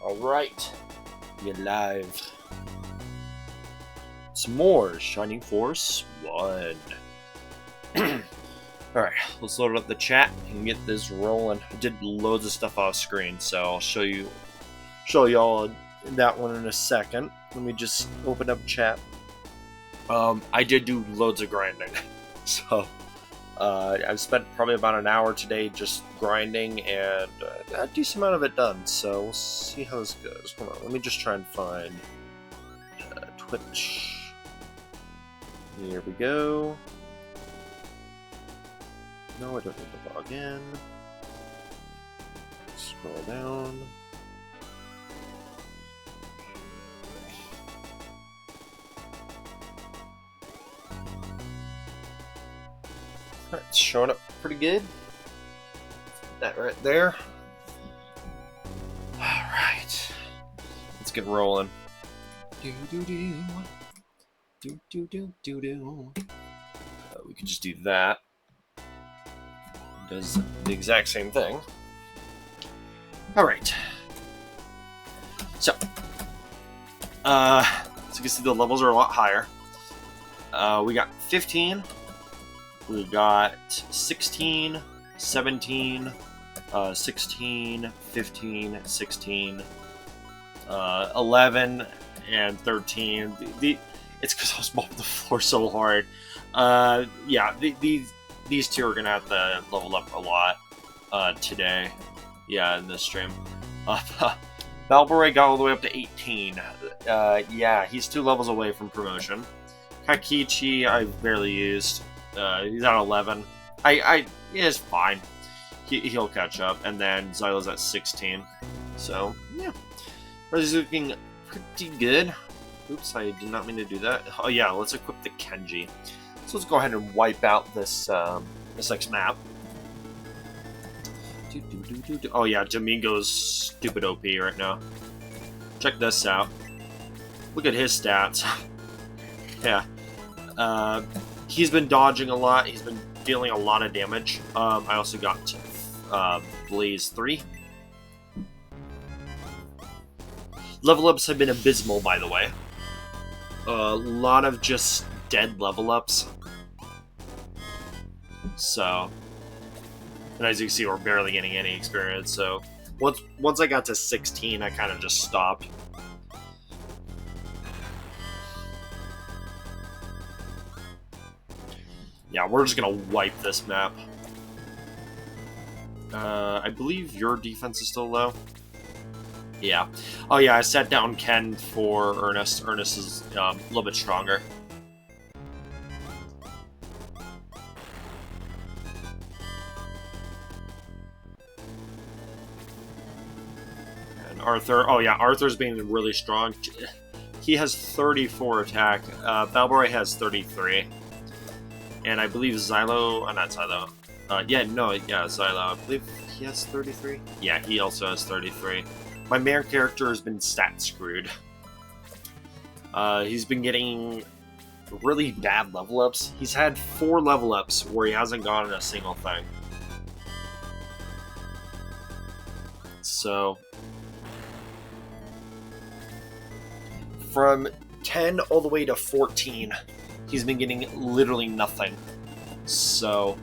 Alright, we live. Some more Shining Force 1. Alright, let's load up the chat and get this rolling. I did loads of stuff off screen, so I'll show y'all that one in a second. Let me just open up chat. I did do loads of grinding, so I've spent probably about an hour today just grinding, and a decent amount of it done, so we'll see how this goes. Hold on, let me just try and find Twitch. Here we go. No, I don't need to log in. Scroll down. Alright, it's showing up pretty good. That right there. Alright. Let's get rolling. We could just do that. It does the exact same thing. Alright. So you can see the levels are a lot higher. We got 15. We got 16, 17, 16, 15, 16, 11, and 13. It's because I was mopping the floor so hard. Yeah, these two are going to have to level up a lot today. Yeah, in this stream. Balboray got all the way up to 18. Yeah, he's 2 levels away from promotion. Kakichi, I've barely used. He's at 11. It's fine. He'll catch up. And then Xylo's at 16. So, yeah. He's looking pretty good. Oops, I did not mean to do that. Oh yeah, let's equip the Kenji. So let's go ahead and wipe out this next map. Oh yeah, Domingo's stupid OP right now. Check this out. Look at his stats. Yeah. He's been dodging a lot. He's been dealing a lot of damage. I also got Blaze 3. Level ups have been abysmal, by the way. A lot of just dead level ups. So, and as you can see, we're barely getting any experience. So, once I got to 16, I kind of just stopped. Yeah, we're just gonna wipe this map. I believe your defense is still low. Yeah. Oh yeah, I set down Ken for Ernest. Ernest is a little bit stronger. And Arthur. Oh yeah, Arthur's being really strong. He has 34 attack. Balboray has 33. And I believe Xylo, not Xylo. Xylo. I believe he has 33. Yeah, he also has 33. My main character has been stat screwed. He's been getting really bad level ups. He's had 4 level ups where he hasn't gotten a single thing. So, from 10 all the way to 14, he's been getting literally nothing. So,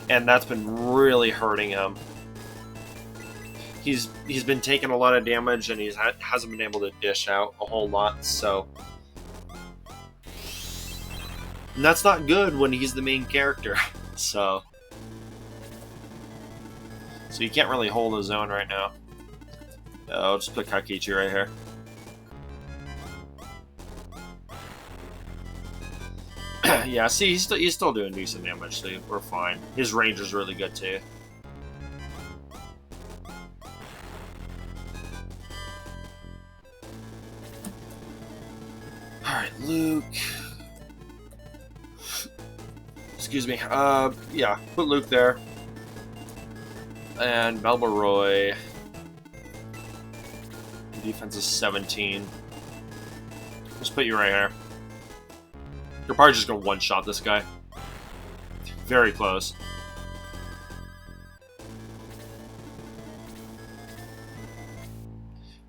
and that's been really hurting him. He's been taking a lot of damage, and he hasn't been able to dish out a whole lot. So, and that's not good when he's the main character. So you can't really hold his own right now. I'll just put Kakichi right here. Yeah, see, he's still doing decent damage, so we're fine. His range is really good, too. Alright, Luke. Excuse me. Yeah, put Luke there. And Balboray. Defense is 17. Let's put you right here. You're probably just going to one-shot this guy. Very close.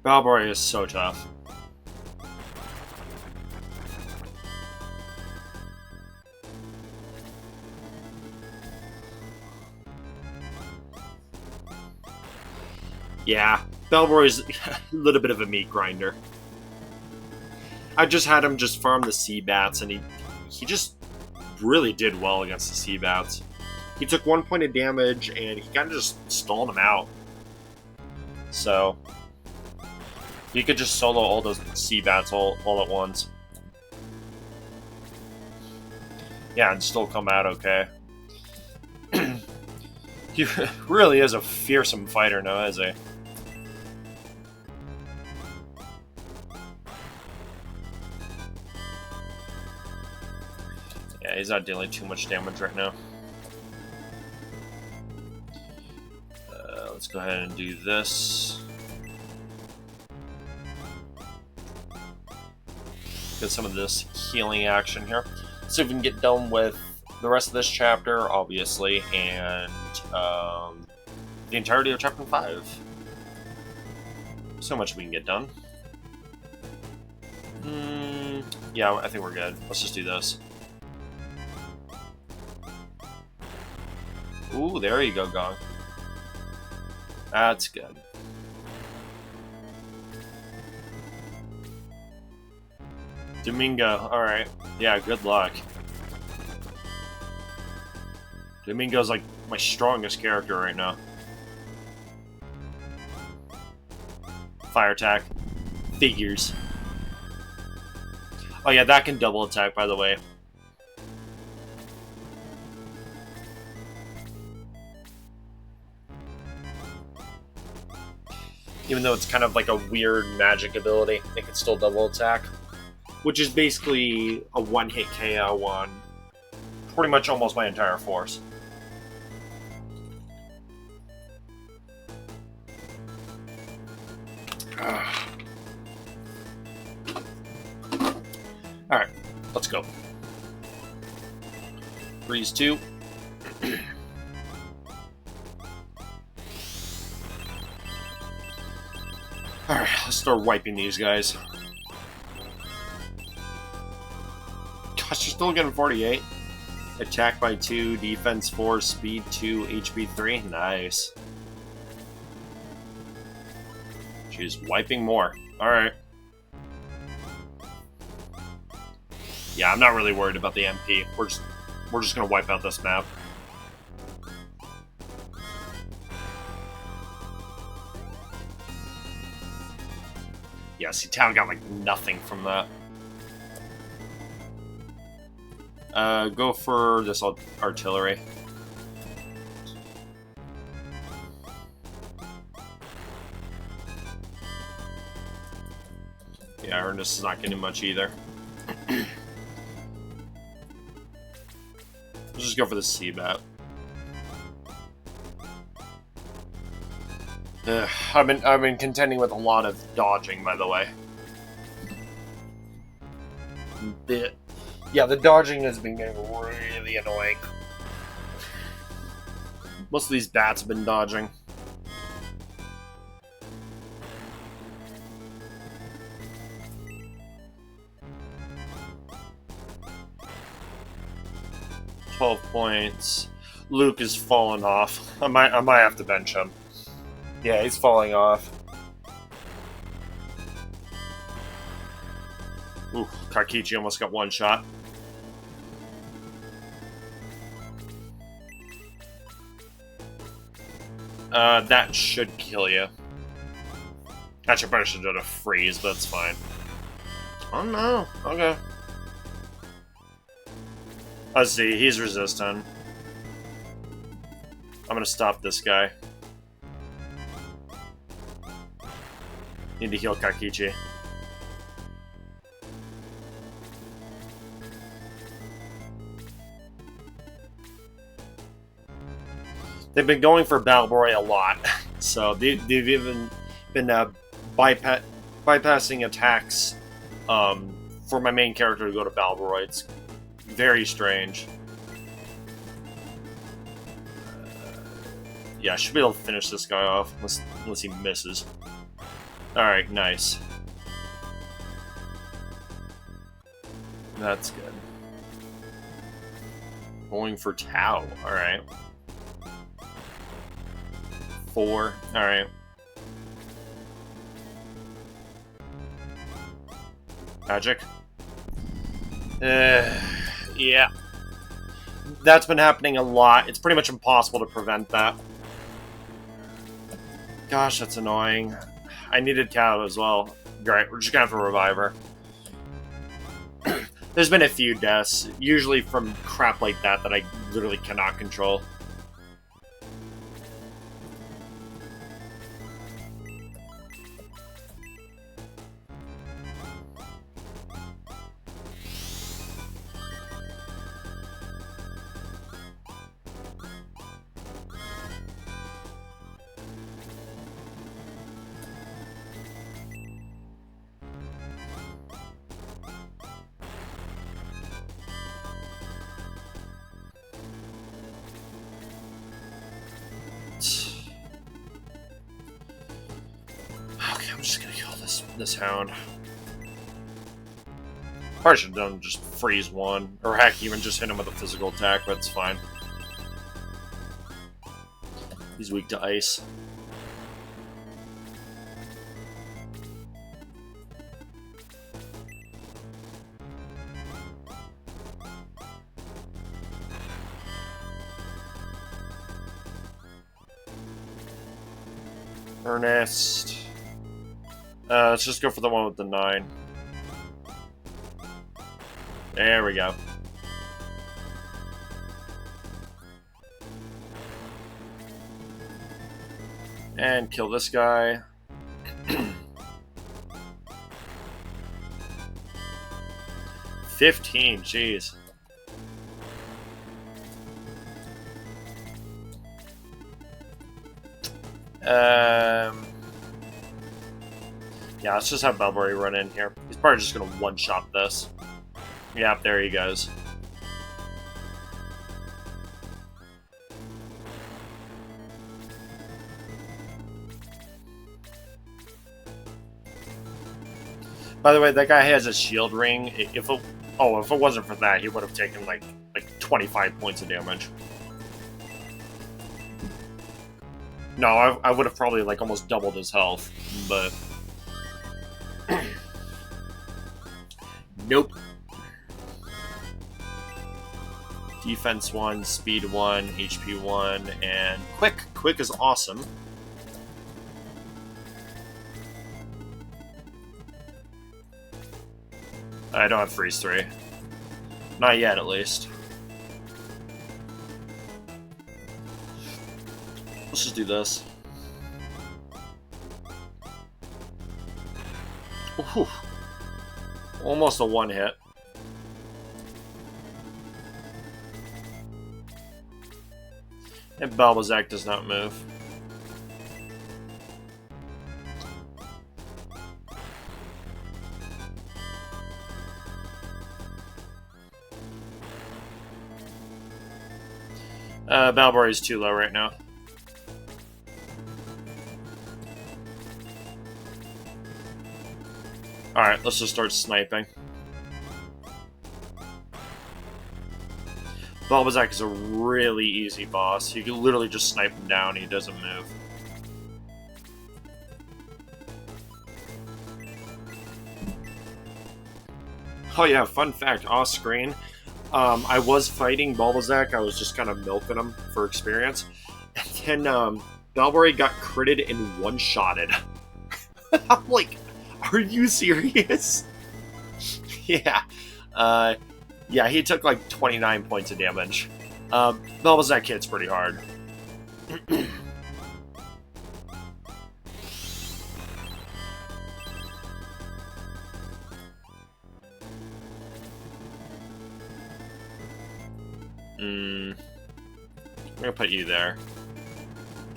Balboy is so tough. Yeah, Balboy's a little bit of a meat grinder. I just had him just farm the sea bats, and he just really did well against the sea bats. He took 1 point of damage, and he kind of just stalled him out. So he could just solo all those sea bats all at once. Yeah, and still come out okay. He really is a fearsome fighter now, is he? Yeah, he's not dealing too much damage right now. Let's go ahead and do this. Get some of this healing action here. So we can get done with the rest of this chapter, obviously, and the entirety of Chapter 5. So much we can get done. Yeah, I think we're good. Let's just do this. Ooh, there you go, Gong. That's good. Domingo, alright. Yeah, good luck. Domingo's like my strongest character right now. Fire attack. Figures. Oh yeah, that can double attack, by the way. Even though it's kind of like a weird magic ability, it can still double attack. Which is basically a one-hit KO on pretty much almost my entire force. Alright, let's go. Freeze 2. Alright, let's start wiping these guys. Gosh, you're still getting 48. Attack by 2, defense 4, speed 2, HP 3. Nice. She's wiping more. Alright. Yeah, I'm not really worried about the MP. We're just gonna wipe out this map. Yeah, see, Town got like nothing from that. Go for this artillery. Yeah, Ernest is not getting much either. Let's just go for the C-bat. I've been contending with a lot of dodging, by the way. Yeah, the dodging has been getting really annoying. Most of these bats have been dodging. $12 points. Luke is falling off. I might have to bench him. Yeah, he's falling off. Ooh, Kakichi almost got one shot. That should kill you. Actually, I probably should have done a freeze, but it's fine. Oh no, okay. Let's see, he's resistant. I'm gonna stop this guy. Need to heal Kakichi. They've been going for Balboy a lot, so they've even been bypassing attacks for my main character to go to Balboy. It's very strange. Yeah, I should be able to finish this guy off, unless he misses. Alright, nice. That's good. Going for Tau. Alright. 4. Alright. Magic. Yeah. That's been happening a lot. It's pretty much impossible to prevent that. Gosh, that's annoying. I needed Tau as well. Great, we're just gonna have to revive her. There's been a few deaths, usually from crap like that that I literally cannot control. Okay, I'm just gonna kill this hound. Probably should have done just freeze one, or heck, even just hit him with a physical attack, but it's fine. He's weak to ice. Ernest. Let's just go for the one with the 9. There we go. And kill this guy. 15, jeez. Yeah, let's just have Balbury run in here. He's probably just gonna one-shot this. Yep, there he goes. By the way, that guy has a shield ring. If it wasn't for that, he would have taken like 25 points of damage. No, I would have probably like almost doubled his health, but nope. Defense 1, speed 1, HP 1, and quick. Quick is awesome. I don't have freeze 3. Not yet, at least. Let's just do this. Ooh. Almost a one-hit. And Balbazak does not move. Balbari is too low right now. Alright, let's just start sniping. Balbazak is a really easy boss. You can literally just snipe him down and he doesn't move. Oh yeah, fun fact, off screen, I was fighting Balbazak, I was just kind of milking him for experience, and then Balbari got critted and one-shotted. I'm like, are you serious? Yeah. Yeah, he took like 29 points of damage. Balbazak hits pretty hard. I'm gonna put you there.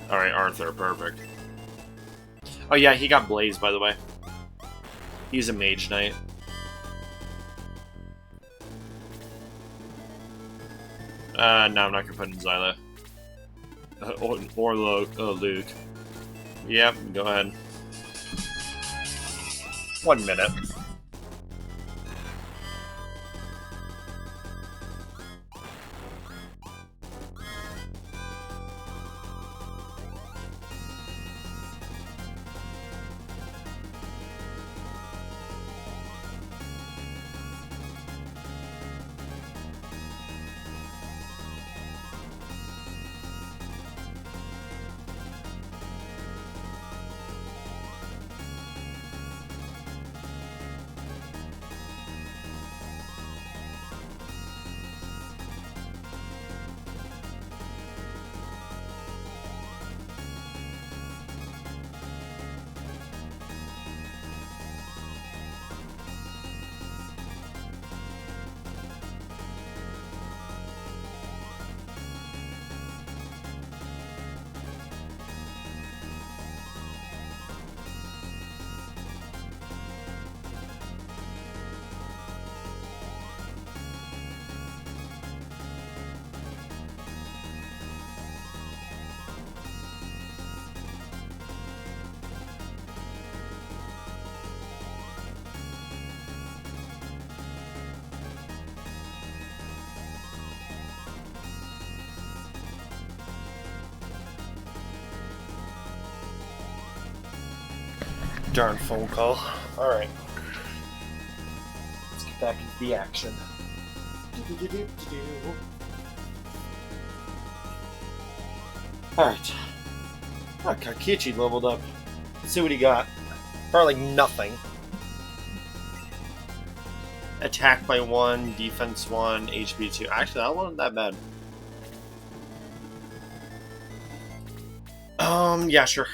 Alright, Arthur, perfect. Oh yeah, he got Blaze, by the way. He's a Mage Knight. No, I'm not gonna put in Zyla. Or Luke. Yep, go ahead. 1 minute. Darn phone call. Alright. Let's get back into the action. Alright. Oh, Kakichi leveled up. Let's see what he got. Probably nothing. Attack by 1, defense 1, HP 2. Actually, that wasn't that bad. Yeah, sure.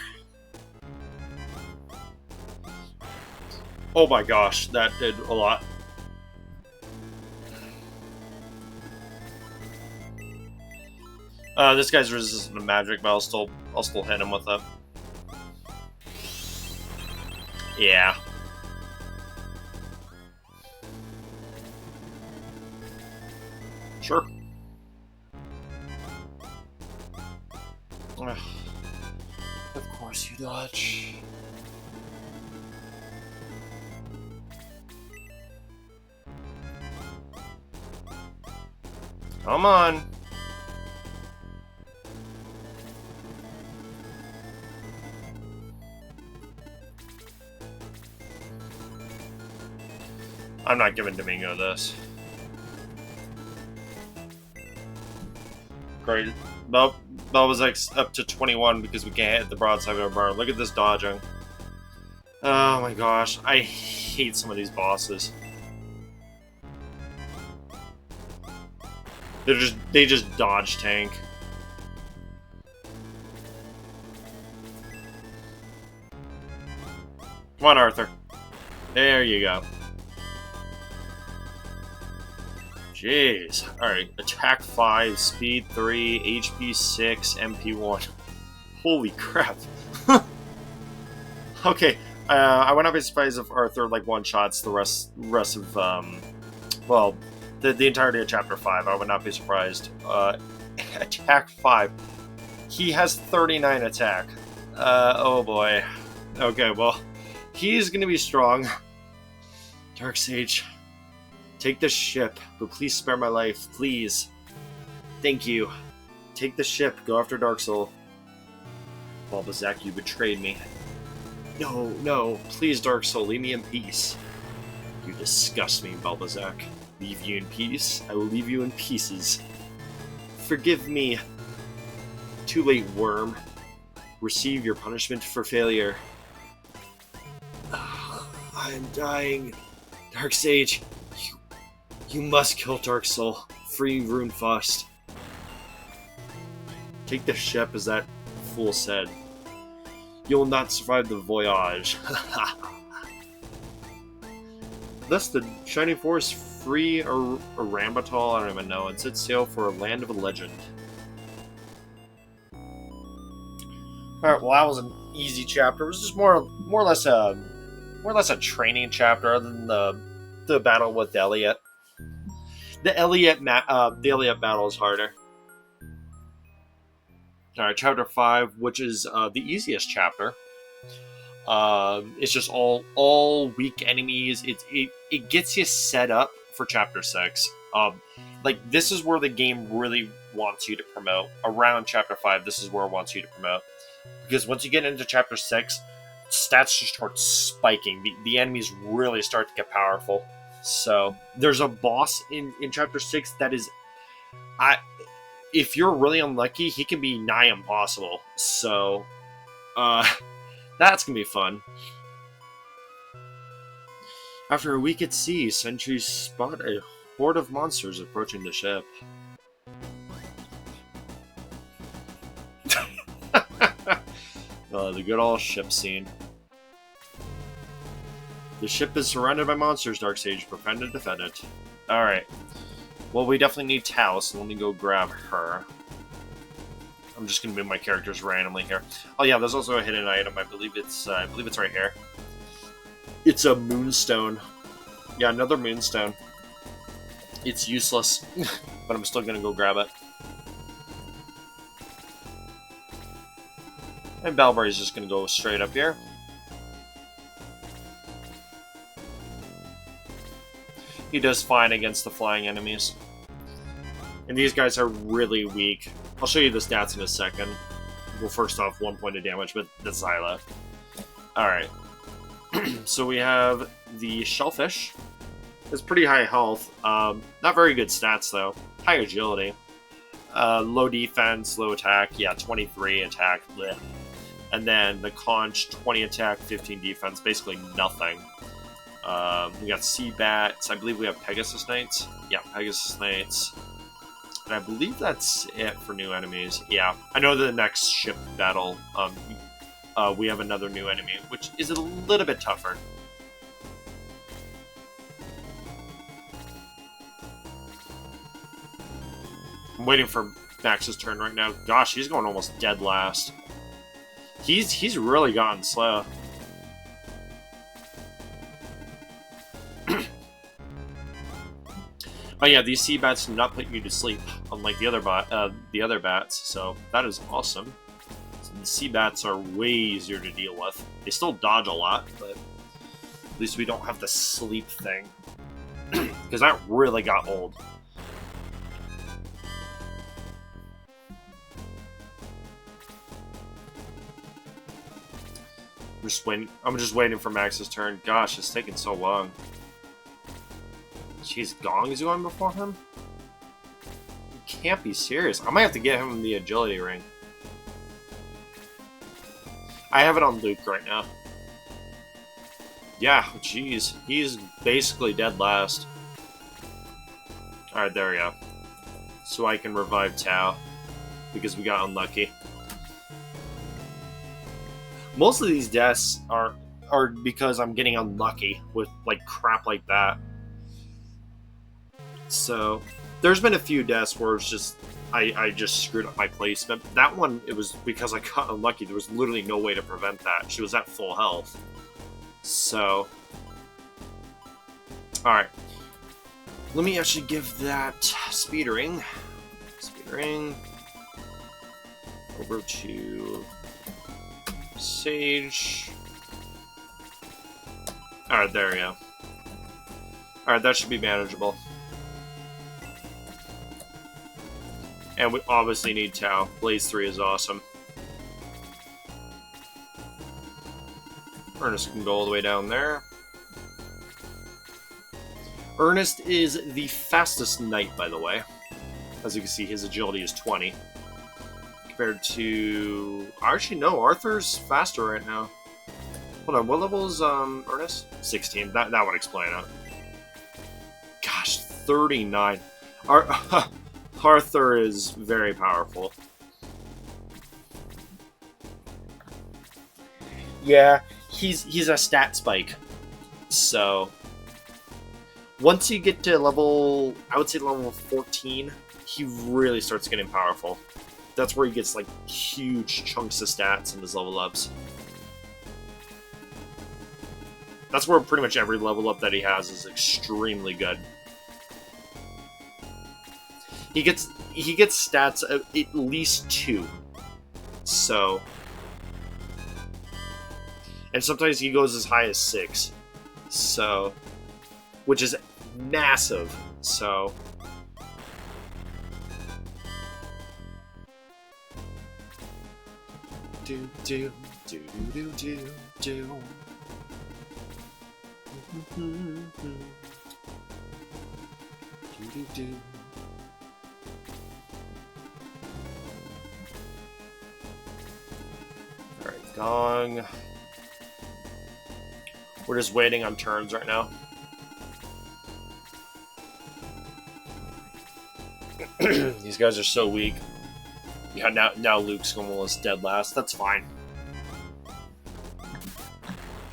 Oh my gosh, that did a lot. This guy's resistant to magic, but I'll still hit him with it. Yeah. Sure. Ugh. Of course you dodge. Come on. I'm not giving Domingo this. Great. Belbazek's up to 21 because we can't hit the broadside of our bar. Look at this dodging. Oh my gosh. I hate some of these bosses. They just dodge tank. Come on, Arthur. There you go. Jeez. Alright. Attack 5, speed 3, HP 6, MP 1. Holy crap. Okay. I would not be surprised if Arthur like one-shots the rest of well, the entirety of Chapter 5. I would not be surprised. Attack 5. He has 39 attack. Oh boy. Okay, well, he's gonna be strong. Darksage, take the ship, but please spare my life, please. Thank you. Take the ship, go after Dark Soul. Balbazak, you betrayed me. No, no, please, Dark Soul, leave me in peace. You disgust me, Balbazak. Leave you in peace? I will leave you in pieces. Forgive me. Too late, worm. Receive your punishment for failure. I am dying. Darksage, you must kill Dark Soul. Free Runefaust. Take the ship, as that fool said. You'll not survive the voyage. Thus, the Shining Forest free or Rambatol, I don't even know, and set sail for a land of a legend. Alright, well that was an easy chapter. It was just more or less a training chapter other than the battle with Elliot. The Elliot battle is harder. Alright, chapter 5, which is the easiest chapter. It's just all weak enemies. It gets you set up for Chapter 6. Like, this is where the game really wants you to promote. Around Chapter 5, this is where it wants you to promote. Because once you get into Chapter 6, stats just start spiking. The enemies really start to get powerful. So, there's a boss in Chapter 6 that is... if you're really unlucky, he can be nigh impossible. So, that's gonna be fun. After a week at sea, sentries spot a horde of monsters approaching the ship. The good old ship scene. The ship is surrounded by monsters, Darksage. Prepare to defend it. Alright. Well, we definitely need Tao, so let me go grab her. I'm just gonna move my characters randomly here. Oh yeah, there's also a hidden item. I believe it's right here. It's a moonstone. Yeah, another moonstone. It's useless, but I'm still gonna go grab it. And Balberry's just gonna go straight up here. He does fine against the flying enemies. And these guys are really weak. I'll show you the stats in a second. Well, first off, 1 point of damage with the Xyla. Alright. So we have the Shellfish. It's pretty high health. Not very good stats, though. High agility. Low defense, low attack. Yeah, 23 attack. Blech. And then the Conch, 20 attack, 15 defense. Basically nothing. We got Sea Bats. I believe we have Pegasus Knights. Yeah, Pegasus Knights. And I believe that's it for new enemies. Yeah, I know the next ship battle, we have another new enemy, which is a little bit tougher. I'm waiting for Max's turn right now. Gosh, he's going almost dead last. He's really gotten slow. Oh yeah, these sea bats do not put you to sleep, unlike the other bats. So that is awesome. So the sea bats are way easier to deal with. They still dodge a lot, but at least we don't have the sleep thing, because that really got old. I'm just waiting for Max's turn. Gosh, it's taking so long. Jeez, Gong's going before him? You can't be serious. I might have to get him the agility ring. I have it on Luke right now. Yeah, jeez. He's basically dead last. Alright, there we go. So I can revive Tao, because we got unlucky. Most of these deaths are because I'm getting unlucky with like crap like that. So there's been a few deaths where it's just I just screwed up my placement. That one, it was because I got unlucky. There was literally no way to prevent that. She was at full health. So alright. Let me actually give that speedering over to Sage. Alright, there we go. Alright, that should be manageable. And we obviously need Tao. Blaze 3 is awesome. Ernest can go all the way down there. Ernest is the fastest knight, by the way. As you can see, his agility is 20. Compared to... Actually, no, Arthur's faster right now. Hold on, what level is Ernest? 16. That would explain it. Gosh, 39. Arthur is very powerful. Yeah, he's a stat spike. So once you get to level, I would say level 14, he really starts getting powerful. That's where he gets like huge chunks of stats in his level ups. That's where pretty much every level up that he has is extremely good. He gets stats of at least 2. So And sometimes he goes as high as 6. So, which is massive. So, do do do do do do. Do do. All right, gong. We're just waiting on turns right now. These guys are so weak. Yeah, now Luke's almost dead last. That's fine.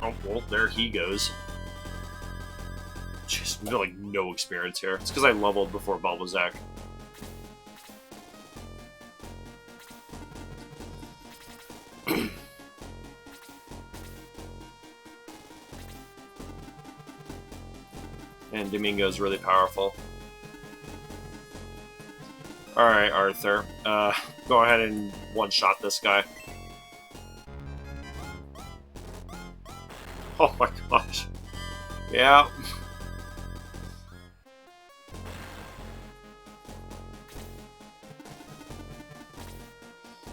Oh, well, there he goes. Jeez, we got like no experience here. It's because I leveled before Balbazak. And Domingo's really powerful. Alright, Arthur. Go ahead and one-shot this guy. Oh my gosh. Yeah.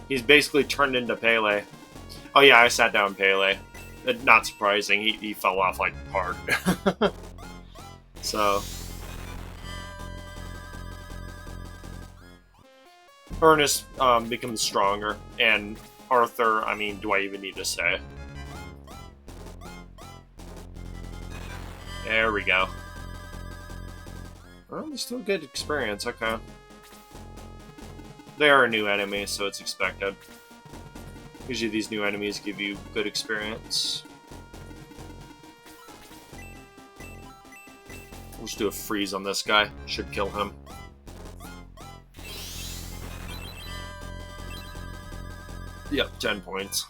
He's basically turned into Pele. Oh yeah, I sat down Pele. Not surprising, he fell off like hard. So... Ernest becomes stronger, and Arthur, I mean, do I even need to say? There we go. Well, there's still good experience, okay. They are a new enemy, so it's expected. Usually these new enemies give you good experience. We'll just do a freeze on this guy. Should kill him. Yep, 10 points.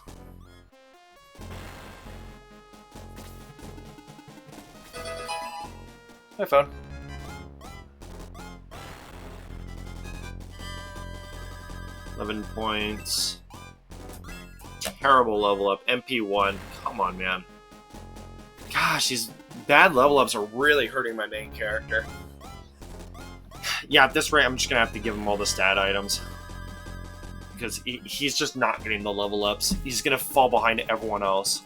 Hi, phone. $11 points. Terrible level up. MP1. Come on, man. Gosh, these bad level ups are really hurting my main character. Yeah, at this rate, I'm just gonna have to give him all the stat items. Because he's just not getting the level ups. He's gonna fall behind everyone else.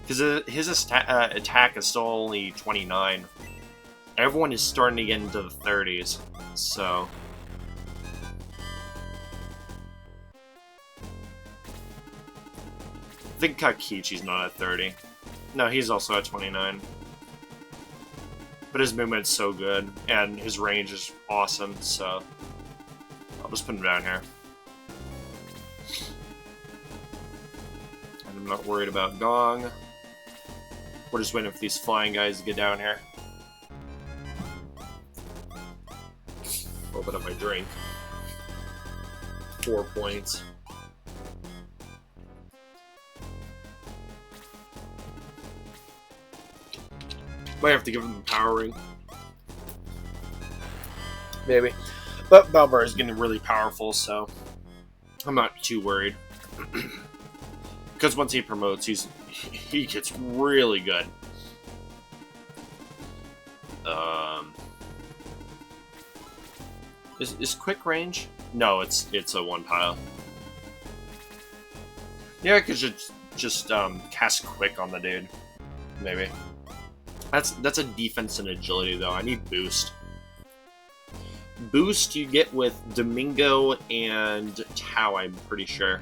Because his attack is still only 29. Everyone is starting to get into the 30s, so... I think Kakichi's not at 30. No, he's also at 29. But his movement's so good, and his range is awesome, so... I'll just put him down here. And I'm not worried about Gong. We're just waiting for these flying guys to get down here. Open up my drink. 4 points. Might have to give him a power ring. Maybe. But Balbar is getting really powerful, so I'm not too worried. Because once he promotes, he gets really good. Is quick range? No, it's a one tile. Yeah, I could just cast quick on the dude. Maybe. That's a defense and agility though. I need boost. Boost you get with Domingo and Tao, I'm pretty sure.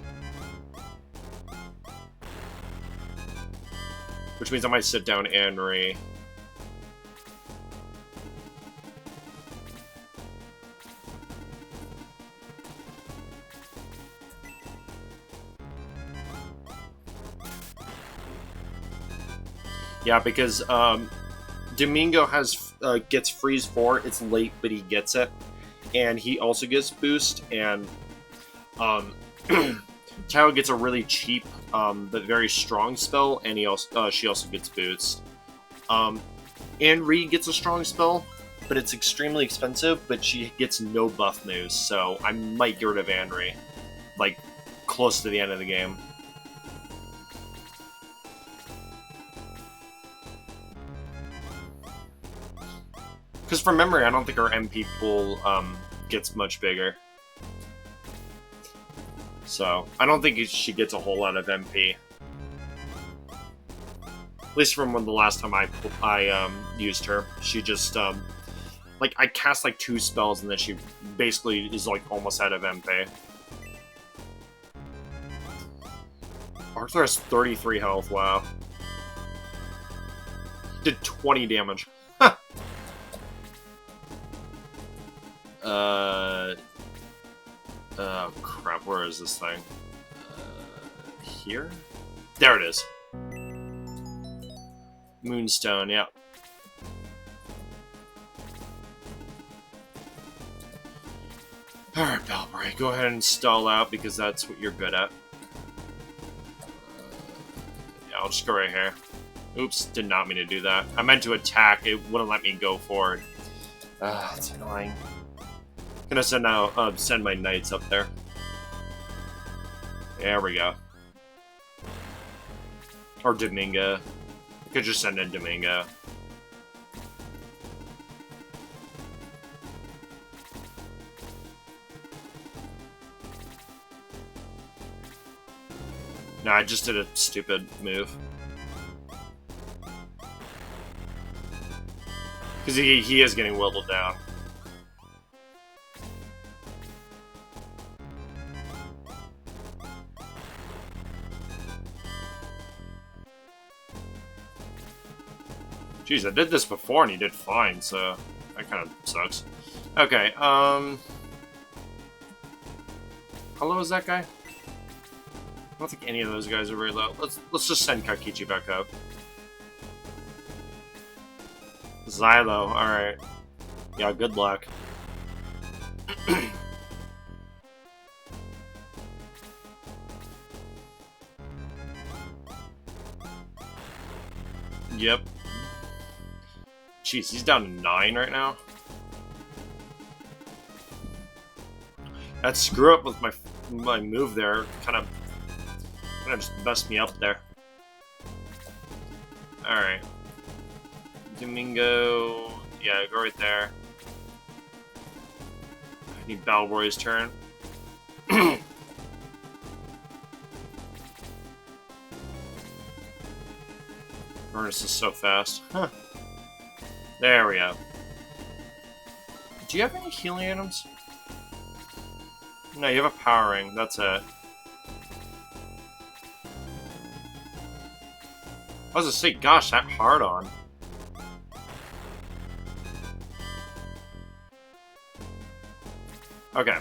Which means I might sit down Anri. Yeah, because Domingo gets freeze 4. It's late, but he gets it, and he also gets boost. And Tao gets a really cheap but very strong spell, and she also gets boost. Anri gets a strong spell, but it's extremely expensive, but she gets no buff moves, so I might get rid of Anri, like, close to the end of the game. Because from memory, I don't think her MP pool gets much bigger. So, I don't think she gets a whole lot of MP. At least from when the last time I used her. She just, like, I cast like 2 spells and then she basically is like almost out of MP. Arthur has 33 health, wow. Did 20 damage. Huh. Oh crap, where is this thing? Here? There it is. Moonstone, yeah. Alright, Balbray, go ahead and stall out because that's what you're good at. Yeah, I'll just go right here. Oops, did not mean to do that. I meant to attack, it wouldn't let me go forward. It's annoying. Gonna send my knights up there. There we go. Or Domingo. I could just send in Domingo. No, I just did a stupid move. Because he is getting whittled down. Jeez, I did this before and he did fine, so that kind of sucks. Okay, how low is that guy? I don't think any of those guys are very low. Let's just send Kakichi back up. Xylo, alright. Yeah, good luck. Yep. Jeez, he's down to 9 right now. That screw up with my move there kind of just messed me up there. Alright. Domingo, yeah, go right there. I need Balroy's turn. Ernest is so fast. Huh. There we go. Do you have any healing items? No, you have a power ring, that's it. I was gonna say, gosh, that hard on. Okay.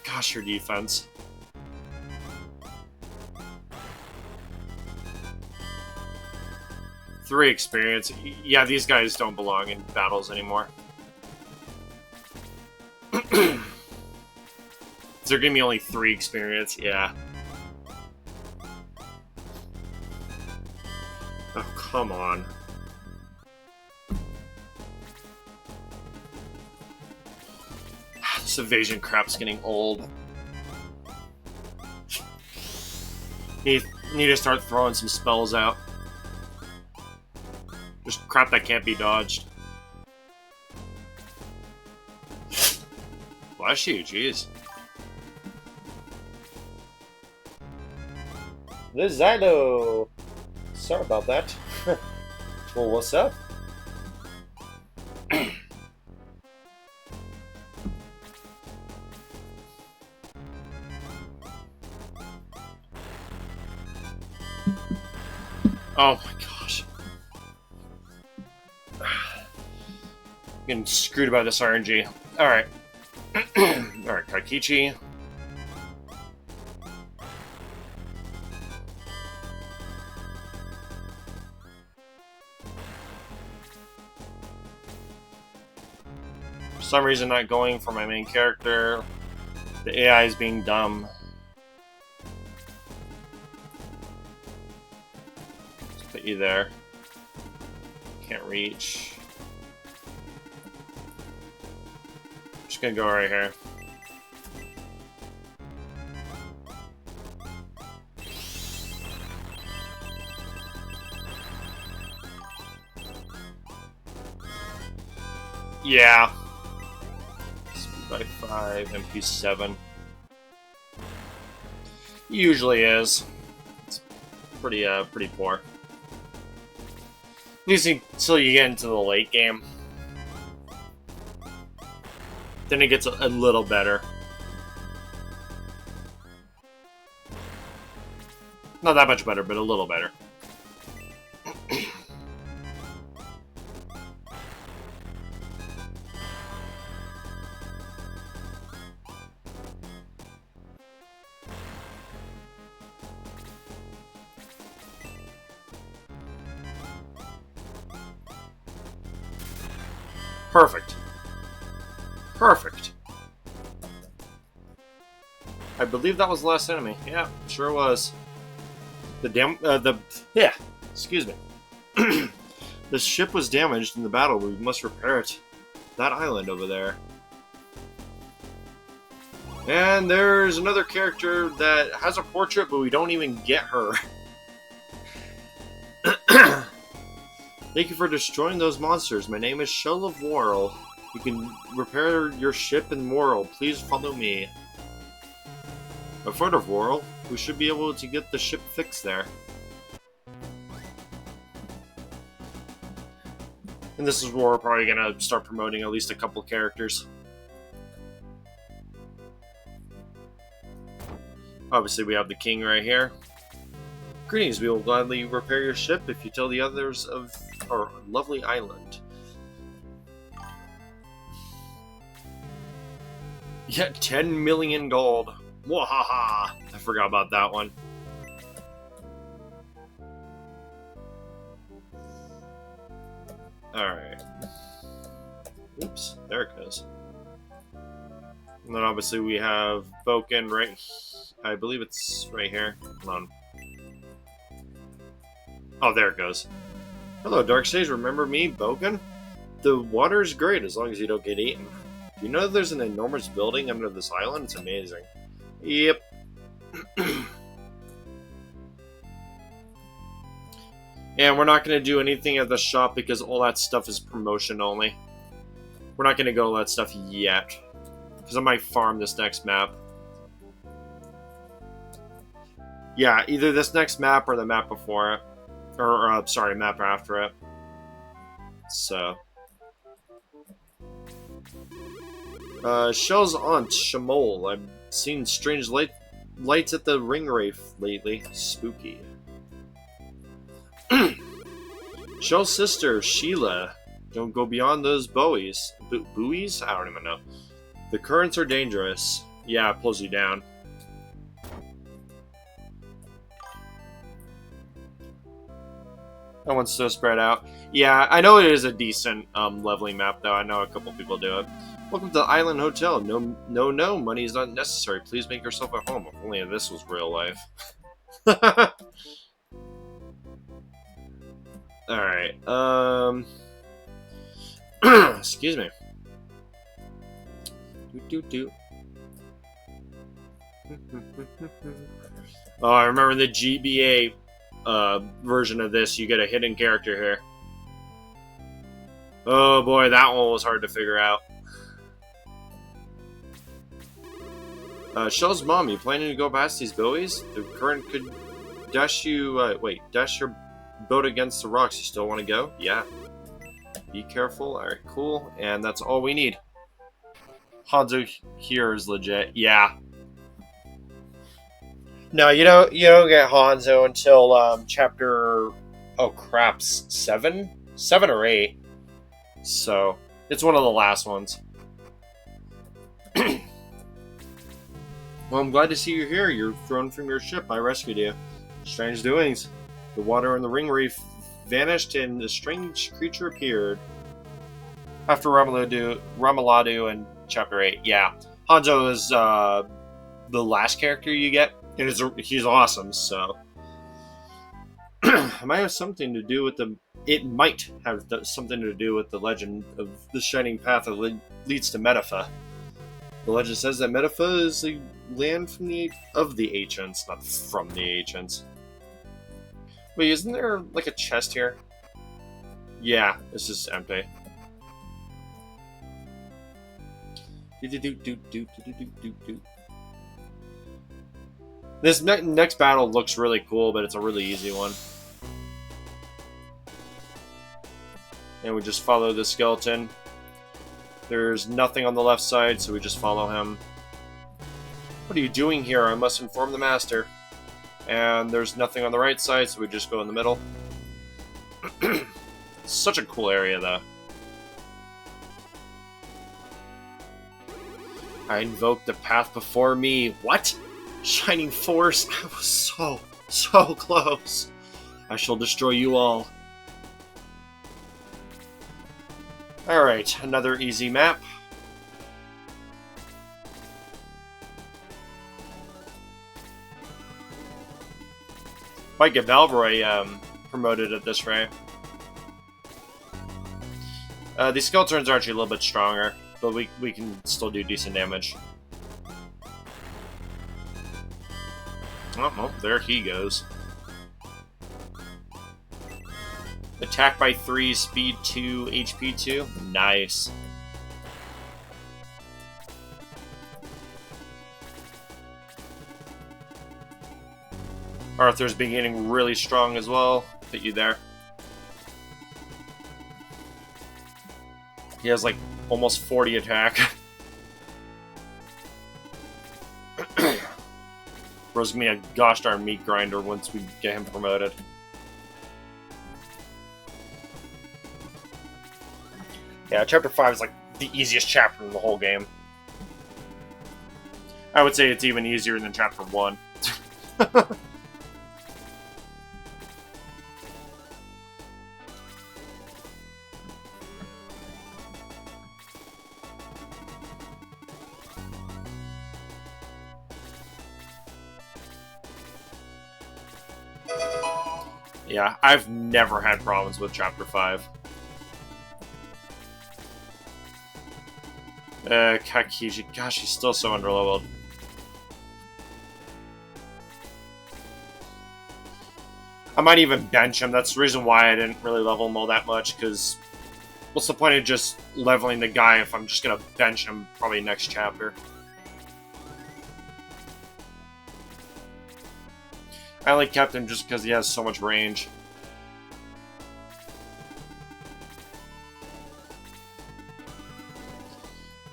Gosh, your defense. Three experience. Yeah, these guys don't belong in battles anymore. They're giving me only 3 experience, yeah. Oh, come on. This evasion crap's getting old. Need to start throwing some spells out. Just crap that can't be dodged. Bless you, jeez. This is Xylo. Sorry about that. Well, what's up? Oh my gosh. Getting screwed by this RNG. Alright. Alright, Kakichi. For some reason not going for my main character. The AI is being dumb. Put you there. Can't reach. Just gonna go right here. Yeah. Speed by 5, MP 7. Usually is. It's pretty poor. At least until you get into the late game. Then it gets a little better. Not that much better, but a little better. Perfect. Perfect. I believe that was the last enemy. Yeah, sure was. Yeah, excuse me. The ship was damaged in the battle. We must repair it. That island over there. And there's another character that has a portrait, but we don't even get her. Thank you for destroying those monsters. My name is Shell of Worrell. You can repair your ship in Worrell. Please follow me. I've heard of Worrell. We should be able to get the ship fixed there. And this is where we're probably going to start promoting at least a couple characters. Obviously, we have the king right here. Greetings, we will gladly repair your ship if you tell the others of our lovely island. Yeah, 10 million gold. Wahaha! I forgot about that one. Alright. Oops, there it goes. And then obviously we have Boken right... I believe it's right here. Hold on. Oh, there it goes. Hello, Darksage. Remember me, Boken? The water is great as long as you don't get eaten. You know there's an enormous building under this island? It's amazing. Yep. And we're not going to do anything at the shop because all that stuff is promotion only. We're not going to go all that stuff yet. Because I might farm this next map. Yeah, either this next map or the map before it. Or sorry, map after it. So. Shell's aunt, Shamol. I've seen strange lights at the ring wraith lately. Spooky. Shell's sister, Sheila. Don't go beyond those buoys. Buoys? I don't even know. The currents are dangerous. Yeah, it pulls you down. That one's so spread out. Yeah, I know it is a decent leveling map, though. I know a couple people do it. Welcome to the Island Hotel. No, money is not necessary. Please make yourself at home. If only this was real life. Alright, excuse me. Oh, I remember the GBA version of this. You get a hidden character here. Oh boy, that one was hard to figure out. Shell's mom, you planning to go past these buoys? The current could dash you, dash your boat against the rocks. You still want to go? Yeah. Be careful. Alright, cool. And that's all we need. Hanzo here is legit. Yeah. No, you don't get Hanzo until chapter, oh crap, 7 or 8. So it's one of the last ones. Well, I'm glad to see you here. You're thrown from your ship. I rescued you. Strange doings. The water in the ring reef vanished and a strange creature appeared. After Ramaladu in chapter 8. Yeah. Hanzo is the last character you get. And he's awesome, so. It might have something to do with the. It might have something to do with the legend of the Shining Path that leads to Metafa. The legend says that Metafa is the land from of the ancients, not from the ancients. Wait, isn't there like a chest here? Yeah, it's just empty. This next battle looks really cool, but it's a really easy one. And we just follow the skeleton. There's nothing on the left side, so we just follow him. What are you doing here? I must inform the master. And there's nothing on the right side, so we just go in the middle. Such a cool area, though. I invoke the path before me. What? Shining Force? I was so close. I shall destroy you all. Alright, another easy map. Might get Valroy promoted at this rate. The skeletons are actually a little bit stronger, but we can still do decent damage. Oh, well, there he goes. Attack by 3, speed 2, HP 2. Nice. Arthur's been getting really strong as well. Put you there. He has like almost 40 attack. Bro's gonna be a gosh darn meat grinder once we get him promoted. Yeah, Chapter 5 is like the easiest chapter in the whole game. I would say it's even easier than Chapter 1. Yeah, I've never had problems with Chapter 5. Kakiji, gosh, he's still so underleveled. I might even bench him. That's the reason why I didn't really level him all that much, because what's the point of just leveling the guy if I'm just going to bench him probably next chapter? I only kept him just because he has so much range.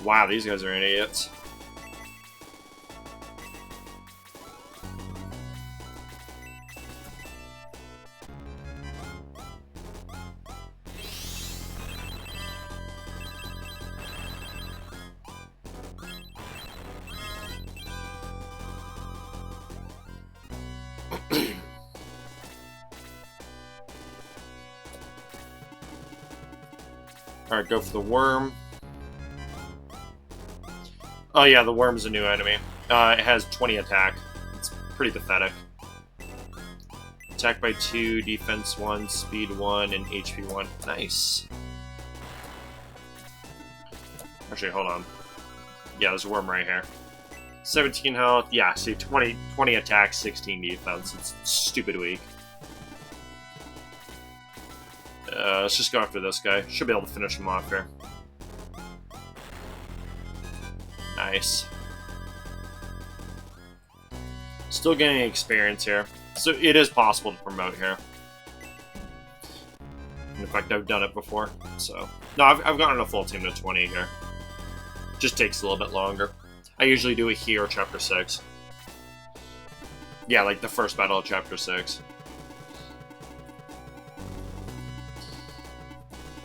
Wow, these guys are idiots. Alright, go for the worm. Oh yeah, the worm's a new enemy. It has 20 attack. It's pretty pathetic. Attack by 2, defense 1, speed 1, and HP 1. Nice. Actually, hold on. Yeah, there's a worm right here. 17 health. Yeah, see, 20 attack, 16 defense. It's stupid weak. Let's just go after this guy. Should be able to finish him off here. Nice. Still getting experience here. So it is possible to promote here. In fact, I've done it before. So no, I've gotten a full team to 20 here. Just takes a little bit longer. I usually do it here, Chapter 6. Yeah, like the first battle of Chapter 6.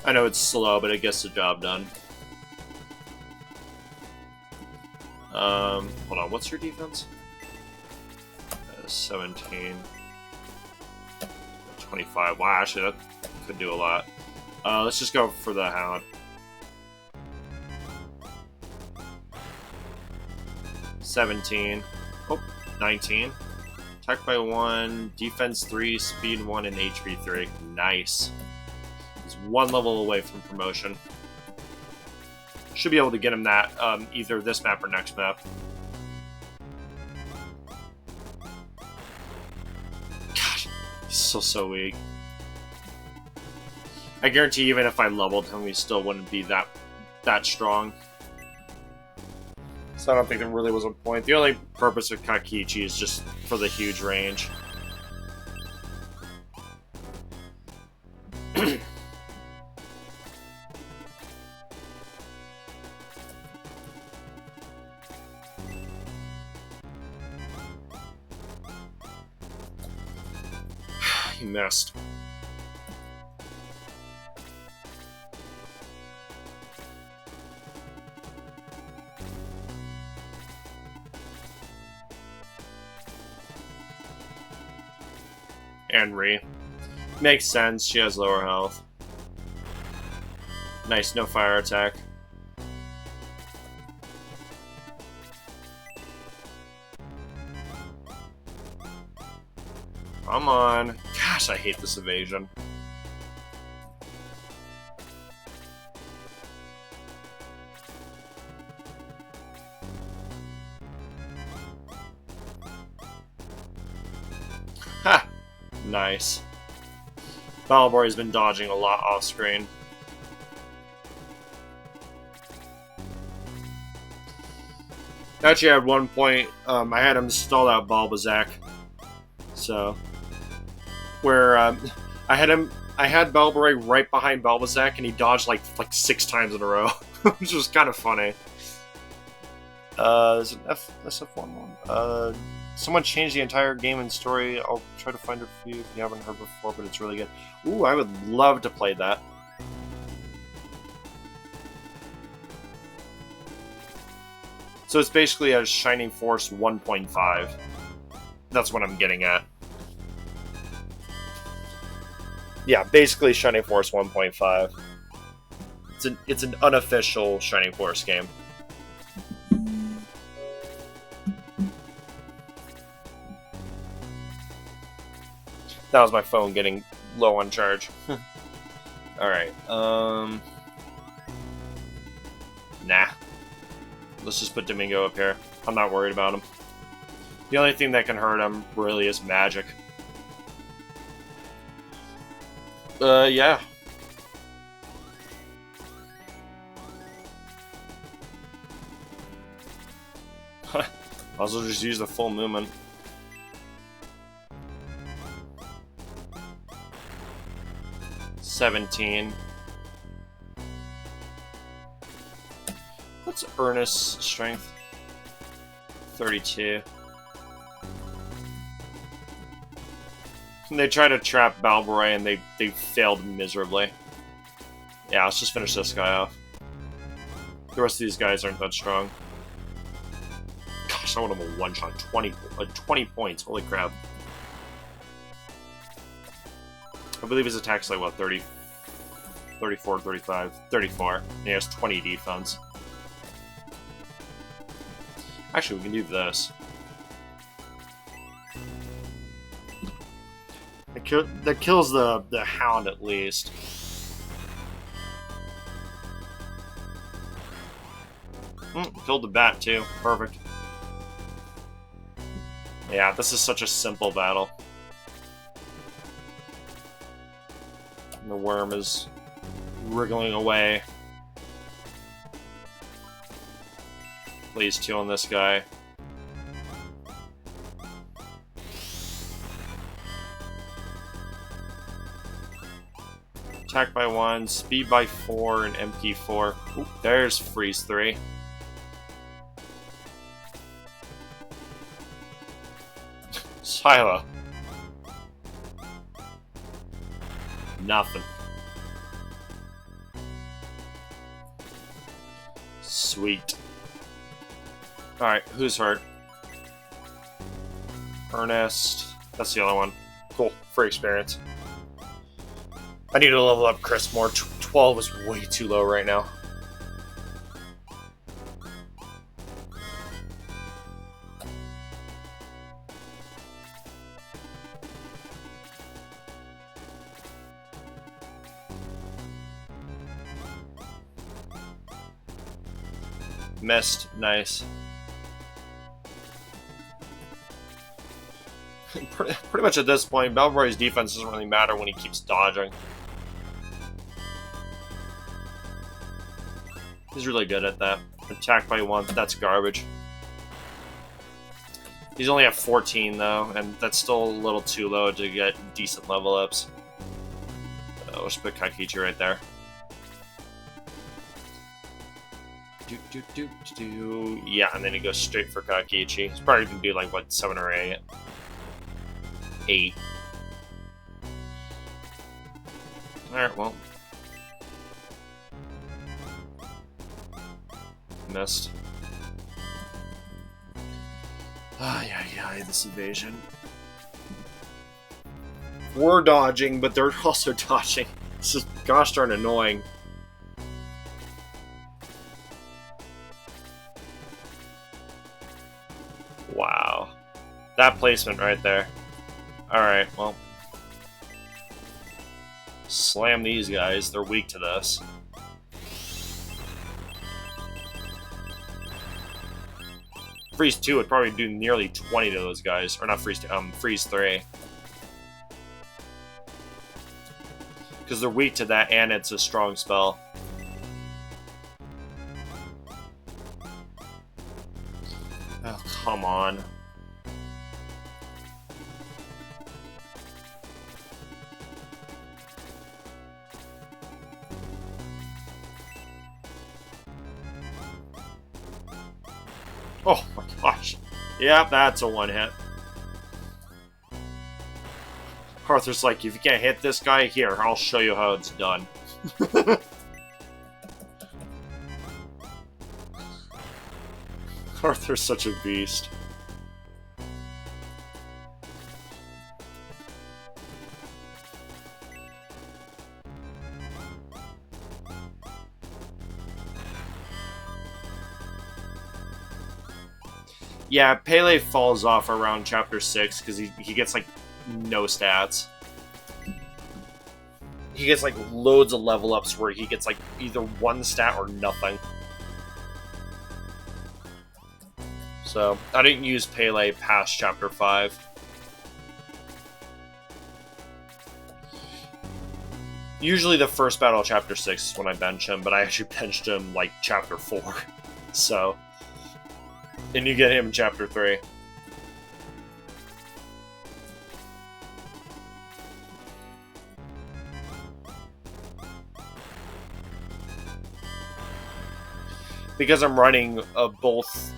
I know it's slow, but it gets the job done. Hold on, what's your defense? 17. 25. Wow, actually, that could do a lot. Let's just go for the Hound. 17. Oh, 19. Attack by 1, defense 3, speed 1, and HP 3. Nice. He's 1 level away from promotion. Should be able to get him that either this map or next map. Gosh, he's still so weak. I guarantee even if I leveled him, he still wouldn't be that strong. So I don't think there really was a point. The only purpose of Kakichi is just for the huge range. He missed. Henry. Makes sense, she has lower health. Nice, no fire attack. Come on. Gosh, I hate this evasion. Ha! Nice. Balbory's been dodging a lot off screen. Actually, at one point, I had him stall out Balbazak. So, where I had Balbory right behind Balbazak, and he dodged like 6 times in a row, which was kind of funny. There's an SF1 one. Someone changed the entire game and story. I'll try to find it for you if you haven't heard before, but it's really good. Ooh, I would love to play that. So it's basically a Shining Force 1.5. That's what I'm getting at. Yeah, basically Shining Force 1.5. It's an unofficial Shining Force game. That was my phone getting low on charge. Alright, nah. Let's just put Domingo up here. I'm not worried about him. The only thing that can hurt him, really, is magic. Yeah. Also just use the full movement. $17. What's Ernest's strength? 32. They try to trap Balbory and they failed miserably. Yeah, let's just finish this guy off. The rest of these guys aren't that strong. Gosh, I want him a one-shot. 20 points. Holy crap. I believe his attack's like, what, 30? 34, 35, 34. He has 20 defense. Actually, we can do this. That kills the Hound at least. Killed the Bat too. Perfect. Yeah, this is such a simple battle. And the worm is wriggling away. Please 2 on this guy. Attack by 1, speed by 4, and MP 4. Ooh, there's freeze 3. Silo. Nothing. Sweet. Alright, who's hurt? Ernest. That's the other one. Cool. Free experience. I need to level up Chris more. 12 is way too low right now. Missed. Nice. Pretty much at this point, Balbroy's defense doesn't really matter when he keeps dodging. He's really good at that. Attack by 1, that's garbage. He's only at 14 though, and that's still a little too low to get decent level ups. Let's put Kakichi right there. Yeah, and then he goes straight for Kakichi. He's probably gonna do like what, 7 or 8. 8. Alright, well. Missed. Yeah, this evasion. We're dodging, but they're also dodging. This is gosh darn annoying. Wow. That placement right there. Alright, well. Slam these guys. They're weak to this. Freeze 2 would probably do nearly 20 to those guys. Or not Freeze 2, Freeze 3. Because they're weak to that, and it's a strong spell. Oh, come on. Oh my gosh. Yep, that's a one hit. Arthur's like, if you can't hit this guy, here, I'll show you how it's done. Arthur's such a beast. Yeah, Pele falls off around chapter 6 because he gets like no stats. He gets like loads of level ups where he gets like either 1 stat or nothing. So I didn't use Pele past chapter 5. Usually the first battle of chapter 6 is when I bench him, but I actually benched him like chapter 4. So. And you get him in chapter 3. Because I'm running both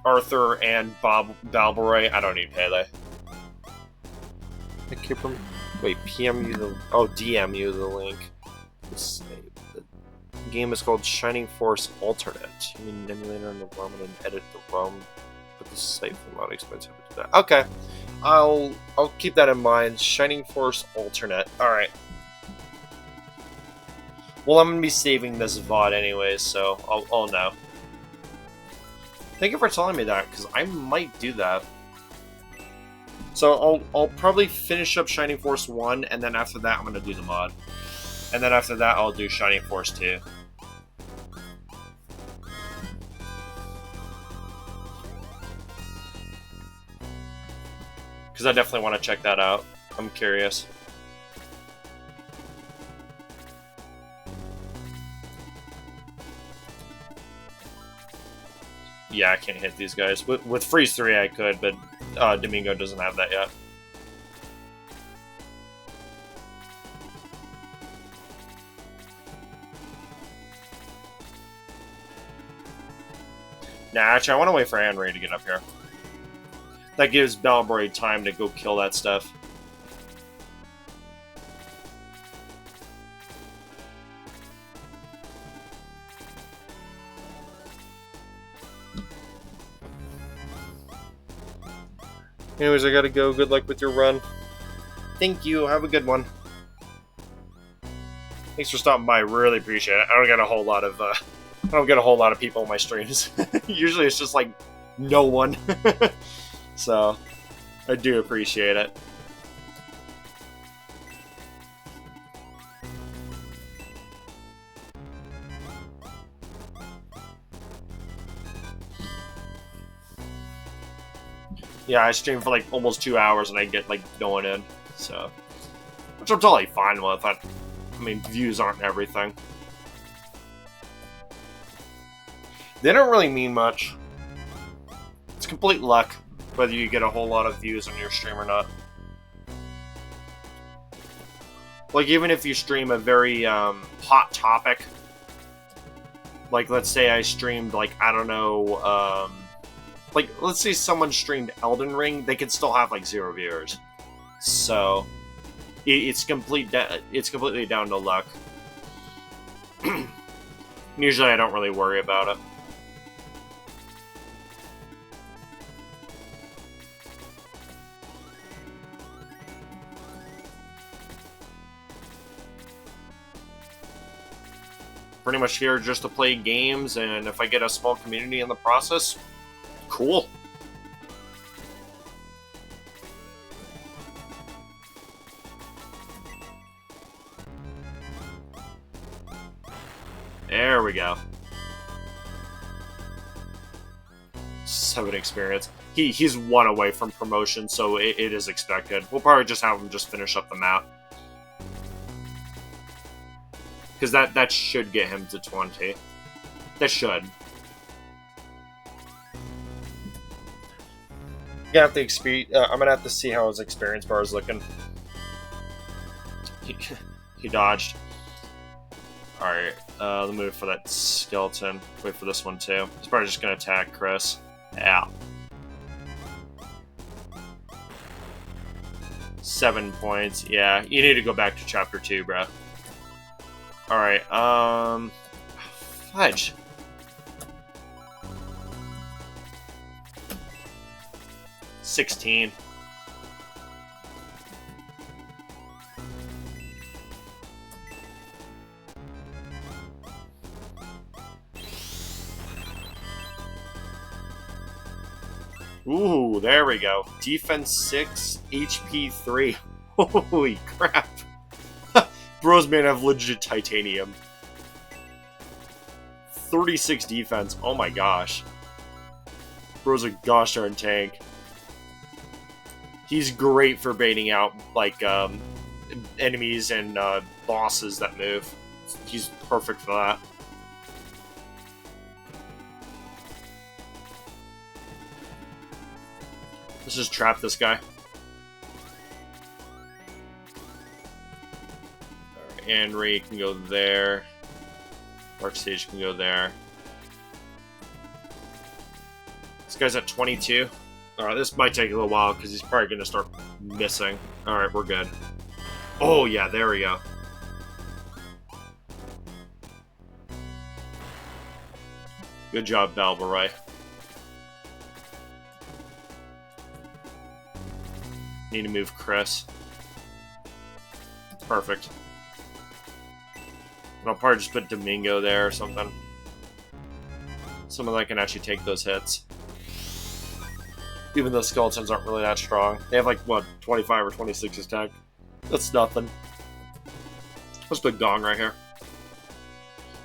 Arthur and Balboroy, I don't need Pele. I keep them. Wait, PM you the. Oh, DM you the link. The game is called Shining Force Alternate. You need an emulator on the ROM and edit the ROM. But the site for mod expensive to do that. Okay, I'll keep that in mind. Shining Force Alternate. All right. Well, I'm gonna be saving this VOD anyways, so I'll know. Thank you for telling me that, because I might do that. So I'll probably finish up Shining Force 1, and then after that I'm gonna do the mod. And then after that I'll do Shining Force 2. Because I definitely want to check that out. I'm curious. Yeah, I can't hit these guys. With Freeze 3 I could, but Domingo doesn't have that yet. Nah, actually I want to wait for Henry to get up here. That gives Balbroy time to go kill that stuff. Anyways, I gotta go. Good luck with your run. Thank you. Have a good one. Thanks for stopping by. Really appreciate it. I don't get a whole lot of people on my streams. Usually it's just like no one. So I do appreciate it. Yeah, I stream for like almost 2 hours and I get like no one in, so which I'm totally fine with. I mean, views aren't everything. They don't really mean much. It's complete luck whether you get a whole lot of views on your stream or not. Like, even if you stream a very hot topic, like, let's say I streamed, like, I don't know, like, let's say someone streamed Elden Ring, they could still have, like, 0 viewers. So, it's completely down to luck. Usually I don't really worry about it. Pretty much here just to play games, and if I get a small community in the process, cool. There we go. 7 experience. He's 1 away from promotion, so it is expected. We'll probably just have him just finish up the map. Because that should get him to 20. That should. I'm gonna have to see how his experience bar is looking. He dodged. Alright, let me wait for that skeleton. Wait for this one too. He's probably just gonna attack Chris. Yeah. 7 points. Yeah, you need to go back to chapter 2, bro. Alright, fudge. $16. Ooh, there we go. Defense 6, HP 3. Holy crap. Bros man have legit titanium. 36 defense. Oh my gosh. Bro's a gosh darn tank. He's great for baiting out, like, enemies and bosses that move. He's perfect for that. Let's just trap this guy. Henry can go there. Darksage can go there. This guy's at 22. Alright, this might take a little while because he's probably going to start missing. Alright, we're good. Oh, yeah, there we go. Good job, Balbarai. Need to move Chris. Perfect. And I'll probably just put Domingo there or something. Someone that can actually take those hits. Even though skeletons aren't really that strong. They have like, what, 25 or 26 attack? That's nothing. Let's put Gong right here.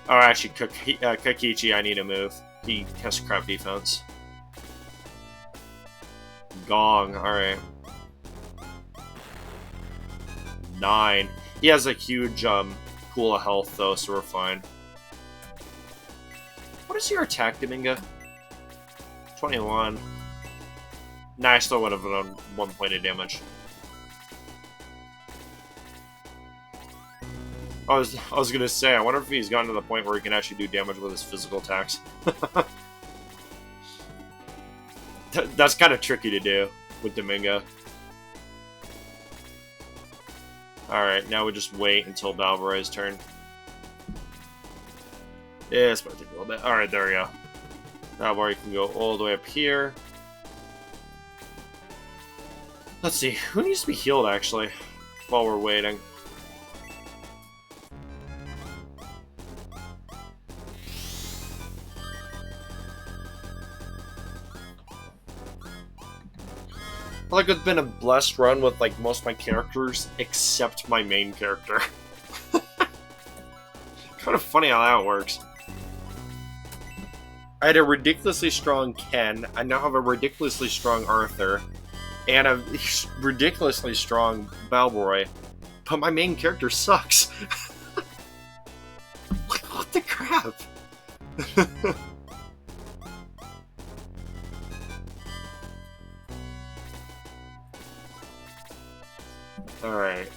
Oh, actually, Kakichi, I need to move. He has crap defense. Gong, alright. 9. He has a huge pool of health, though, so we're fine. What is your attack, Domingo? 21. Nah, I still would have done 1 point of damage. I was gonna say, I wonder if he's gotten to the point where he can actually do damage with his physical attacks. That's kind of tricky to do with Domingo. Alright, now we just wait until Balbarai's turn. Yeah, it's going to take a little bit. Alright, there we go. Balbarai can go all the way up here. Let's see, who needs to be healed, actually, while we're waiting? I feel like it's been a blessed run with, like, most of my characters, except my main character. Kind of funny how that works. I had a ridiculously strong Ken. I now have a ridiculously strong Arthur. And a ridiculously strong Balboroy. But my main character sucks. Like, what the crap? Alright.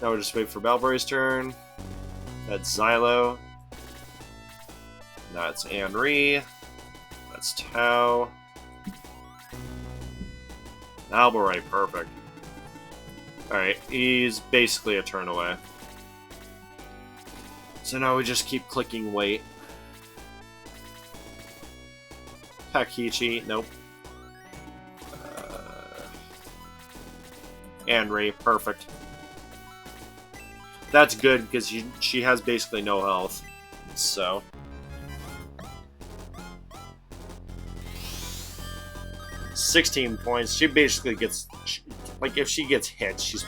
Now we'll just wait for Balboroy's turn. That's Xylo. That's Henri. That's Tau. Balboroy, perfect. Alright, he's basically a turn away. So now we just keep clicking wait. Takichi, nope. Henri, perfect. That's good because she has basically no health. So 16 points. She basically gets, like, if she gets hit, she's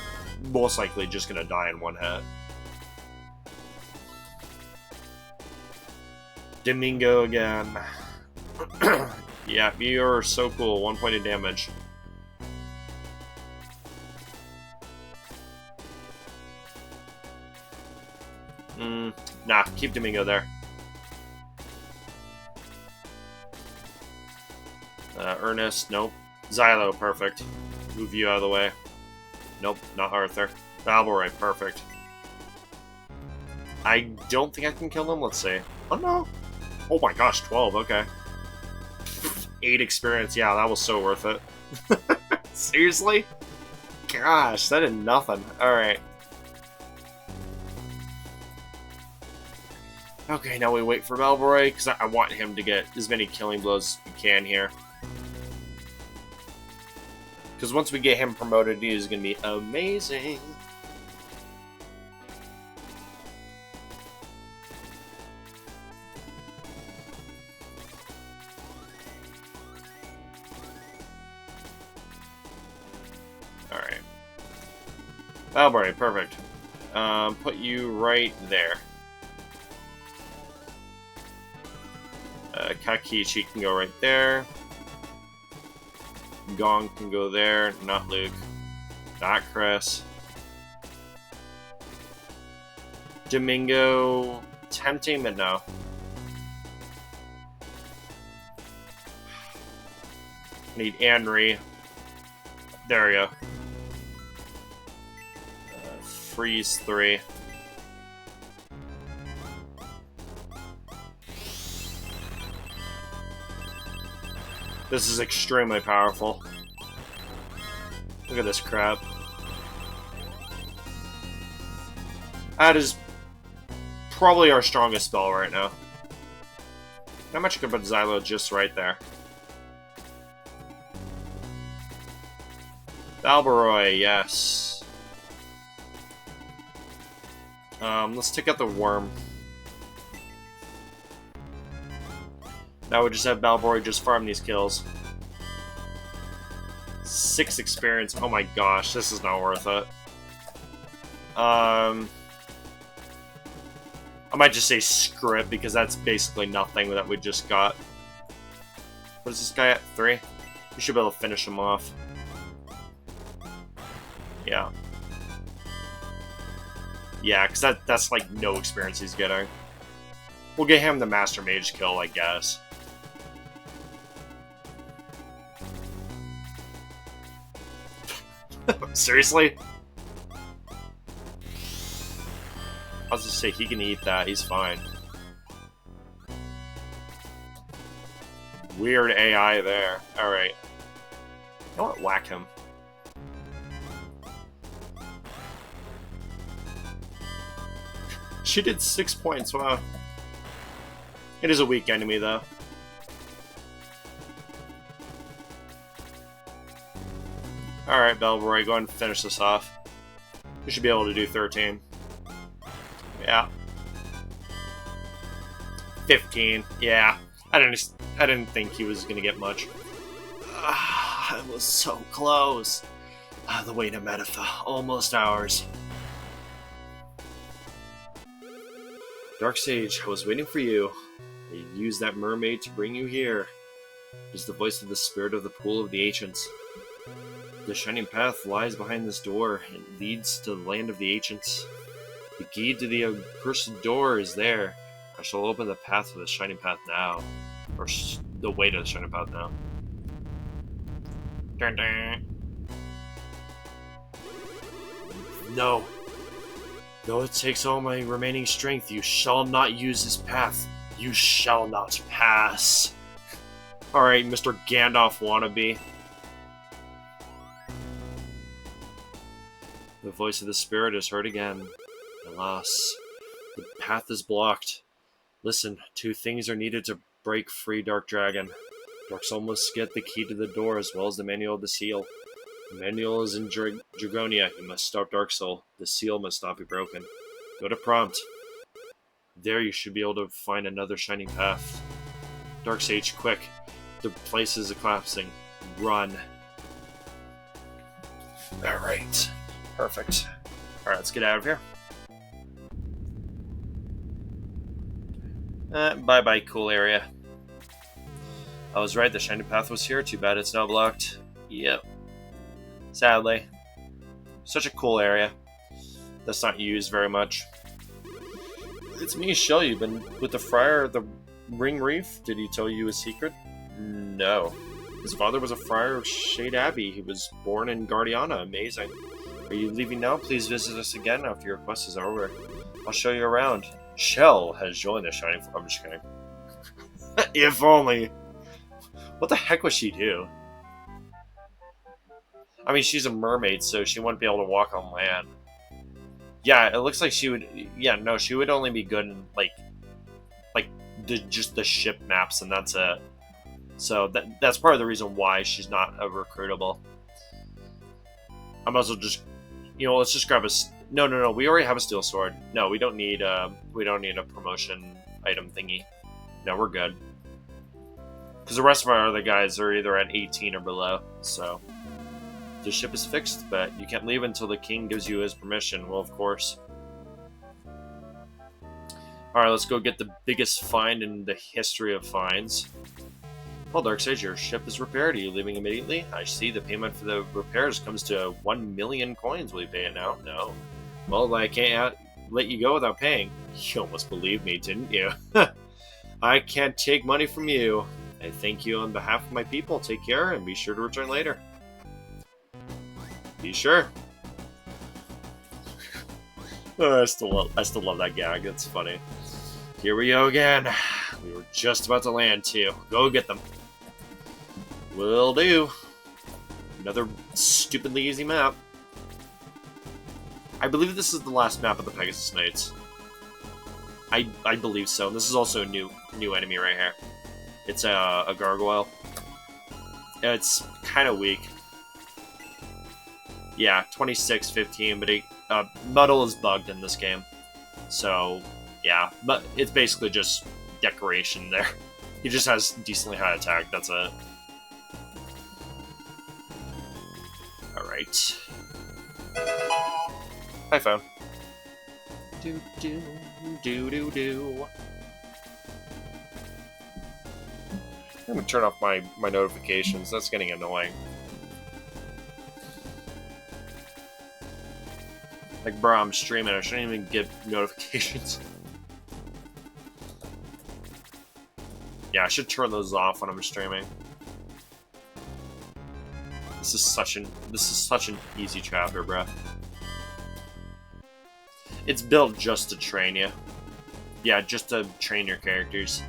most likely just gonna die in one hit. Domingo again. Yeah, you're so cool. 1 point of damage. Nah, keep Domingo there. Ernest, nope. Xylo, perfect. Move you out of the way. Nope, not Arthur. Balboroy, perfect. I don't think I can kill him. Let's see. Oh no! Oh my gosh, 12, okay. 8 experience, yeah, that was so worth it. Seriously? Gosh, that did nothing. Alright. Okay, now we wait for Balboroy, because I want him to get as many killing blows as we can here. Because once we get him promoted, he is going to be amazing. Alright. Balboroy, perfect. Put you right there. Kakichi can go right there. Gong can go there. Not Luke. Not Chris. Domingo. Tempting, but no. Need Henri. There we go. Freeze 3. This is extremely powerful. Look at this crap. That is probably our strongest spell right now. Not much good, but Xylo just right there. Balboroy, yes. Let's take out the worm. Now we just have Balboroy just farm these kills. 6 experience. Oh my gosh, this is not worth it. I might just say script because that's basically nothing that we just got. What is this guy at? 3? We should be able to finish him off. Yeah. Yeah, because that's like no experience he's getting. We'll get him the Master Mage kill, I guess. Seriously? I'll just say he can eat that, he's fine. Weird AI there. Alright. You know what? Whack him. She did 6 points, wow. It is a weak enemy, though. Alright, Balboroy, go ahead and finish this off. We should be able to do 13. Yeah. 15. Yeah. I didn't think he was gonna get much. I was so close. The way to Metatha. Almost ours. Darksage, I was waiting for you. I used that mermaid to bring you here. It is the voice of the spirit of the pool of the ancients. The shining path lies behind this door. It leads to the land of the ancients. The key to the accursed door is there. I shall open the path to the shining path now. Or the way to the shining path now. Dun dun. No. Though it takes all my remaining strength, you shall not use this path. You shall not pass. Alright, Mr. Gandalf wannabe. The voice of the spirit is heard again. Alas, the path is blocked. Listen, 2 things are needed to break free Dark Dragon. Dark Soul must get the key to the door as well as the manual of the seal. The manual is in Dragonia. You must stop Dark Soul. The seal must not be broken. Go to prompt. There you should be able to find another shining path. Darksage, quick. The place is collapsing. Run. Alright. Perfect. Alright, let's get out of here. Bye-bye, cool area. I was right, the shining path was here. Too bad it's now blocked. Yep. Sadly. Such a cool area. That's not used very much. It's me, Shell. You've been with the friar of the Ring Reef? Did he tell you a secret? No. His father was a friar of Shade Abbey. He was born in Guardiana. Amazing. Are you leaving now? Please visit us again after your quest is over. I'll show you around. Shell has joined the Shining... I'm just kidding. If only. What the heck would she do? I mean, she's a mermaid, so she wouldn't be able to walk on land. Yeah, it looks like she would... Yeah, no, she would only be good in, like just the ship maps, and that's it. So that's part of the reason why she's not a recruitable. I'm also just... You know, let's just grab a... No, we already have a steel sword. No, we don't need a promotion item thingy. No, we're good. Because the rest of our other guys are either at 18 or below, so... The ship is fixed, but you can't leave until the king gives you his permission. Well, of course. Alright, let's go get the biggest find in the history of finds. Well, Darksage, your ship is repaired. Are you leaving immediately? I see the payment for the repairs comes to 1 million coins. Will you pay it now? No. Well, I can't let you go without paying. You almost believed me, didn't you? I can't take money from you. I thank you on behalf of my people. Take care and be sure to return later. Be sure. Oh, I still love that gag. That's funny. Here we go again. We were just about to land too. Go get them. Will do. Another stupidly easy map. I believe this is the last map of the Pegasus Knights. I believe so. This is also a new enemy right here. It's a gargoyle. It's kind of weak. Yeah, 26-15, but Muddle is bugged in this game. So, yeah, but it's basically just decoration there. He just has decently high attack, that's it. Alright. Hi, phone. Do. I'm gonna turn off my notifications, that's getting annoying. Like, bro, I'm streaming. I shouldn't even get notifications. Yeah, I should turn those off when I'm streaming. This is such an easy chapter, bro. It's built just to train you. Yeah, just to train your characters.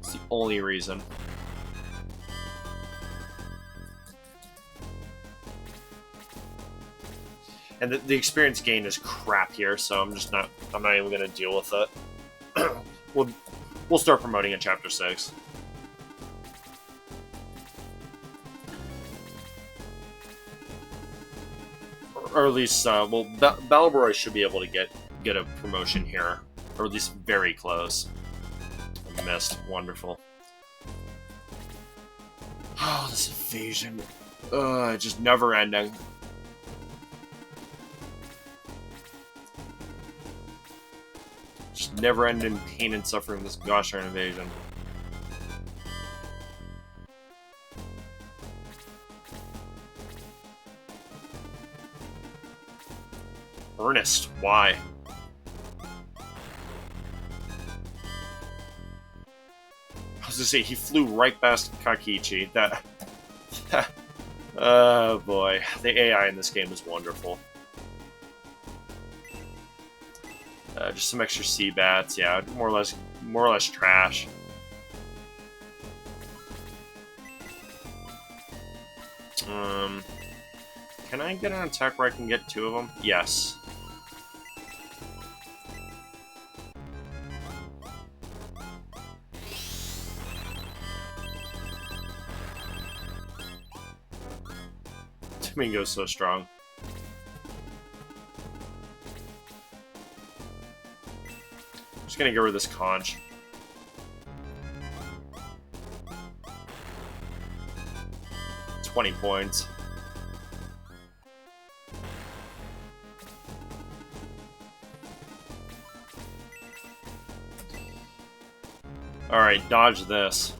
It's the only reason. And the experience gain is crap here, so I'm not even gonna deal with it. We'll start promoting in Chapter 6. Or at least, well, Balborough should be able to get a promotion here, or at least very close. I missed. Wonderful. Oh, this evasion. Just never ending. Just never end in pain and suffering this gosh darn invasion. Ernest, why? I was gonna say, he flew right past Kakichi. That... oh boy. The AI in this game is wonderful. Just some extra sea bats, yeah, more or less trash. Can I get an attack where I can get 2 of them? Yes. Domingo's so strong. Just gonna get rid of this conch. $20 points. Alright, dodge this.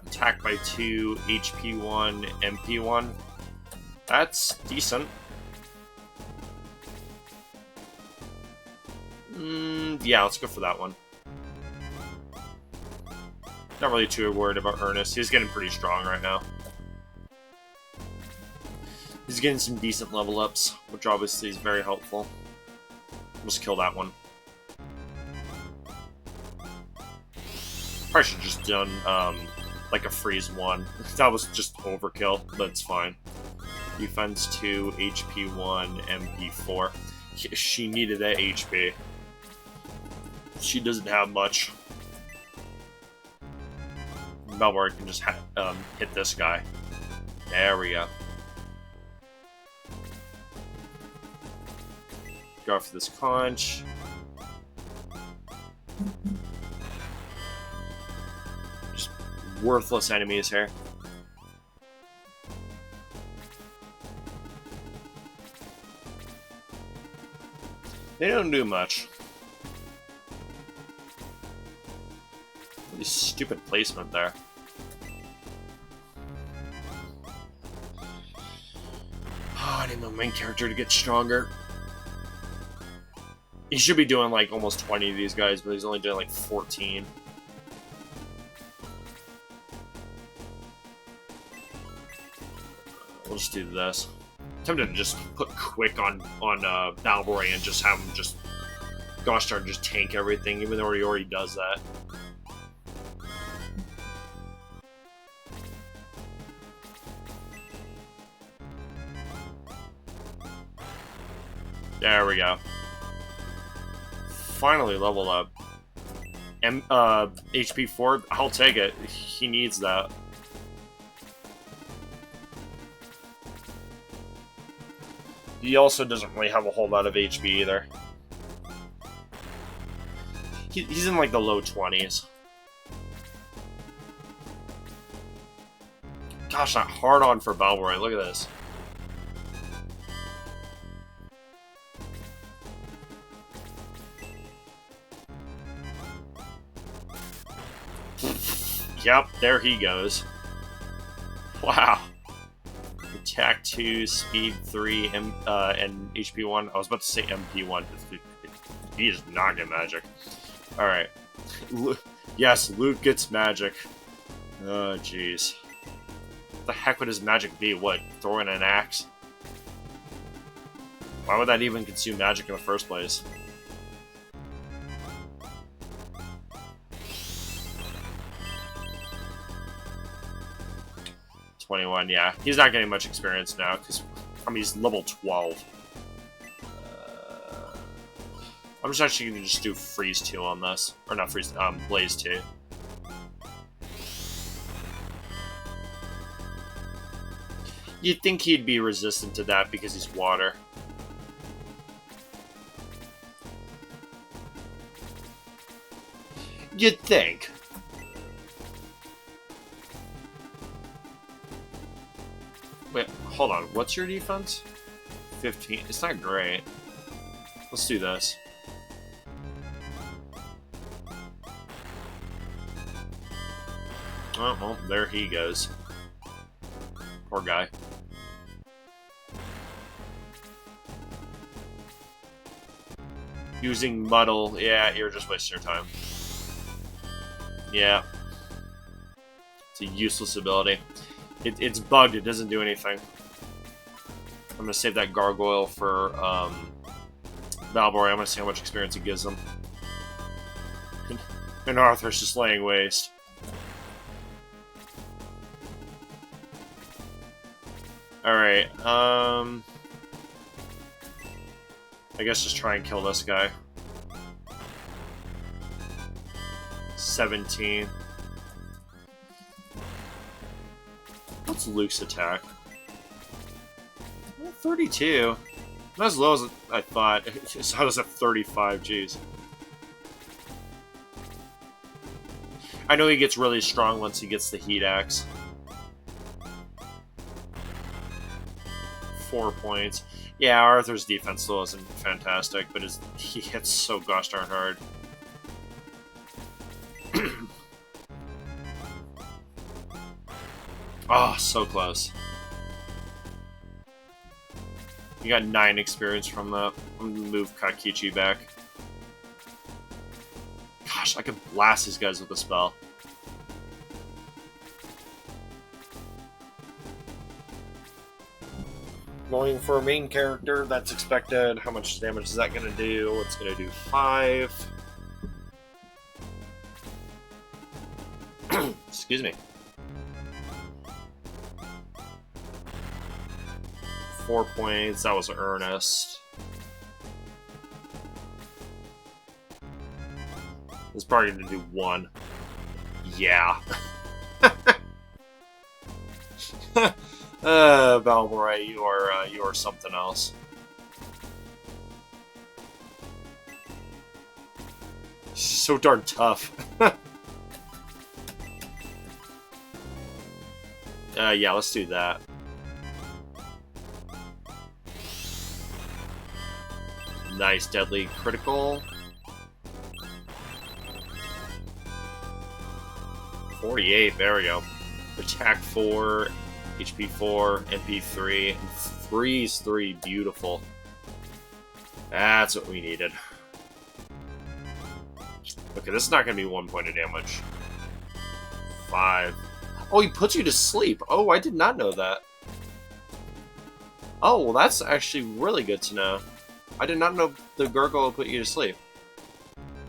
Attack by 2, HP 1, MP 1. That's decent. Yeah, let's go for that one. Not really too worried about Ernest. He's getting pretty strong right now. He's getting some decent level ups, which obviously is very helpful. Just kill that one. Probably should have just done like a freeze 1. That was just overkill, but it's fine. Defense 2, HP 1, MP 4. She needed that HP. She doesn't have much. Melbourne can just hit this guy. There we go. Go for this conch. Just worthless enemies here. They don't do much. Really stupid placement there. Oh, I need my main character to get stronger. He should be doing like almost 20 of these guys, but he's only doing like 14. We'll just do this. I'm tempted to just put quick on Balboy and just have him just gosh darn just tank everything, even though he already does that. There we go. Finally leveled up. HP 4, I'll take it. He needs that. He also doesn't really have a whole lot of HP either. He's in like the low 20s. Gosh, that hard on for Balboy. Look at this. Yep, there he goes. Wow. Attack 2, Speed 3, and HP 1. I was about to say MP 1. He is not getting magic. Alright. Yes, Luke gets magic. Oh, jeez. What the heck would his magic be? What, throw in an axe? Why would that even consume magic in the first place? Yeah, he's not getting much experience now because I mean he's level 12. I'm just actually gonna just do freeze 2 on this, or not freeze, blaze 2. You'd think he'd be resistant to that because he's water. You'd think. Wait, hold on. What's your defense? 15. It's not great. Let's do this. Oh, well, there he goes. Poor guy. Using Muddle. Yeah, you're just wasting your time. Yeah. It's a useless ability. It's bugged. It doesn't do anything. I'm going to save that Gargoyle for Balboy. I'm going to see how much experience it gives them. And Arthur's just laying waste. Alright, I guess just try and kill this guy. 17. What's Luke's attack? 32. Not as low as I thought. So how does that 35? Jeez. I know he gets really strong once he gets the Heat Axe. 4 points. Yeah, Arthur's defense still isn't fantastic, but he hits so gosh darn hard. Oh, so close. You got 9 experience from that. I'm gonna move Kakichi back. Gosh, I could blast these guys with a spell. Going for a main character, that's expected. How much damage is that going to do? It's going to do 5. Excuse me. 4 points. That was Ernest. It's probably going to do 1. Yeah. Balboy, you are something else. So darn tough. Yeah, let's do that. Nice, deadly critical. 48, there we go. Attack 4. HP 4, MP 3, and Freeze 3, beautiful. That's what we needed. Okay, this is not going to be 1 point of damage. 5. Oh, he puts you to sleep. Oh, I did not know that. Oh, well, that's actually really good to know. I did not know the Gargoyle put you to sleep.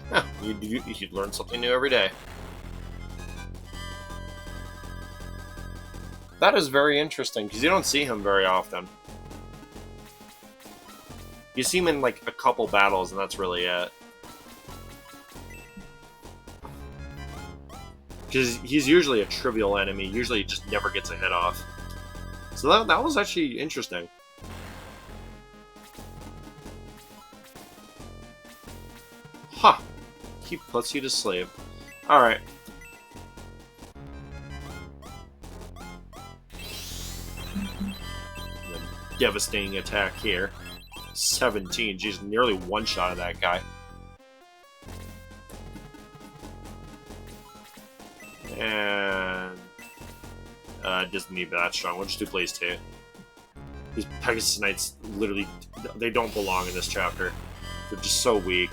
Huh, you learn something new every day. That is very interesting, because you don't see him very often. You see him in, like, a couple battles, and that's really it. Because he's usually a trivial enemy. Usually he just never gets a hit off. So that was actually interesting. Huh. He puts you to sleep. Alright. Devastating attack here. 17. Jeez, nearly one shot of that guy. And doesn't need that strong. We'll just do Blaze 2. These Pegasus Knights literally, they don't belong in this chapter. They're just so weak.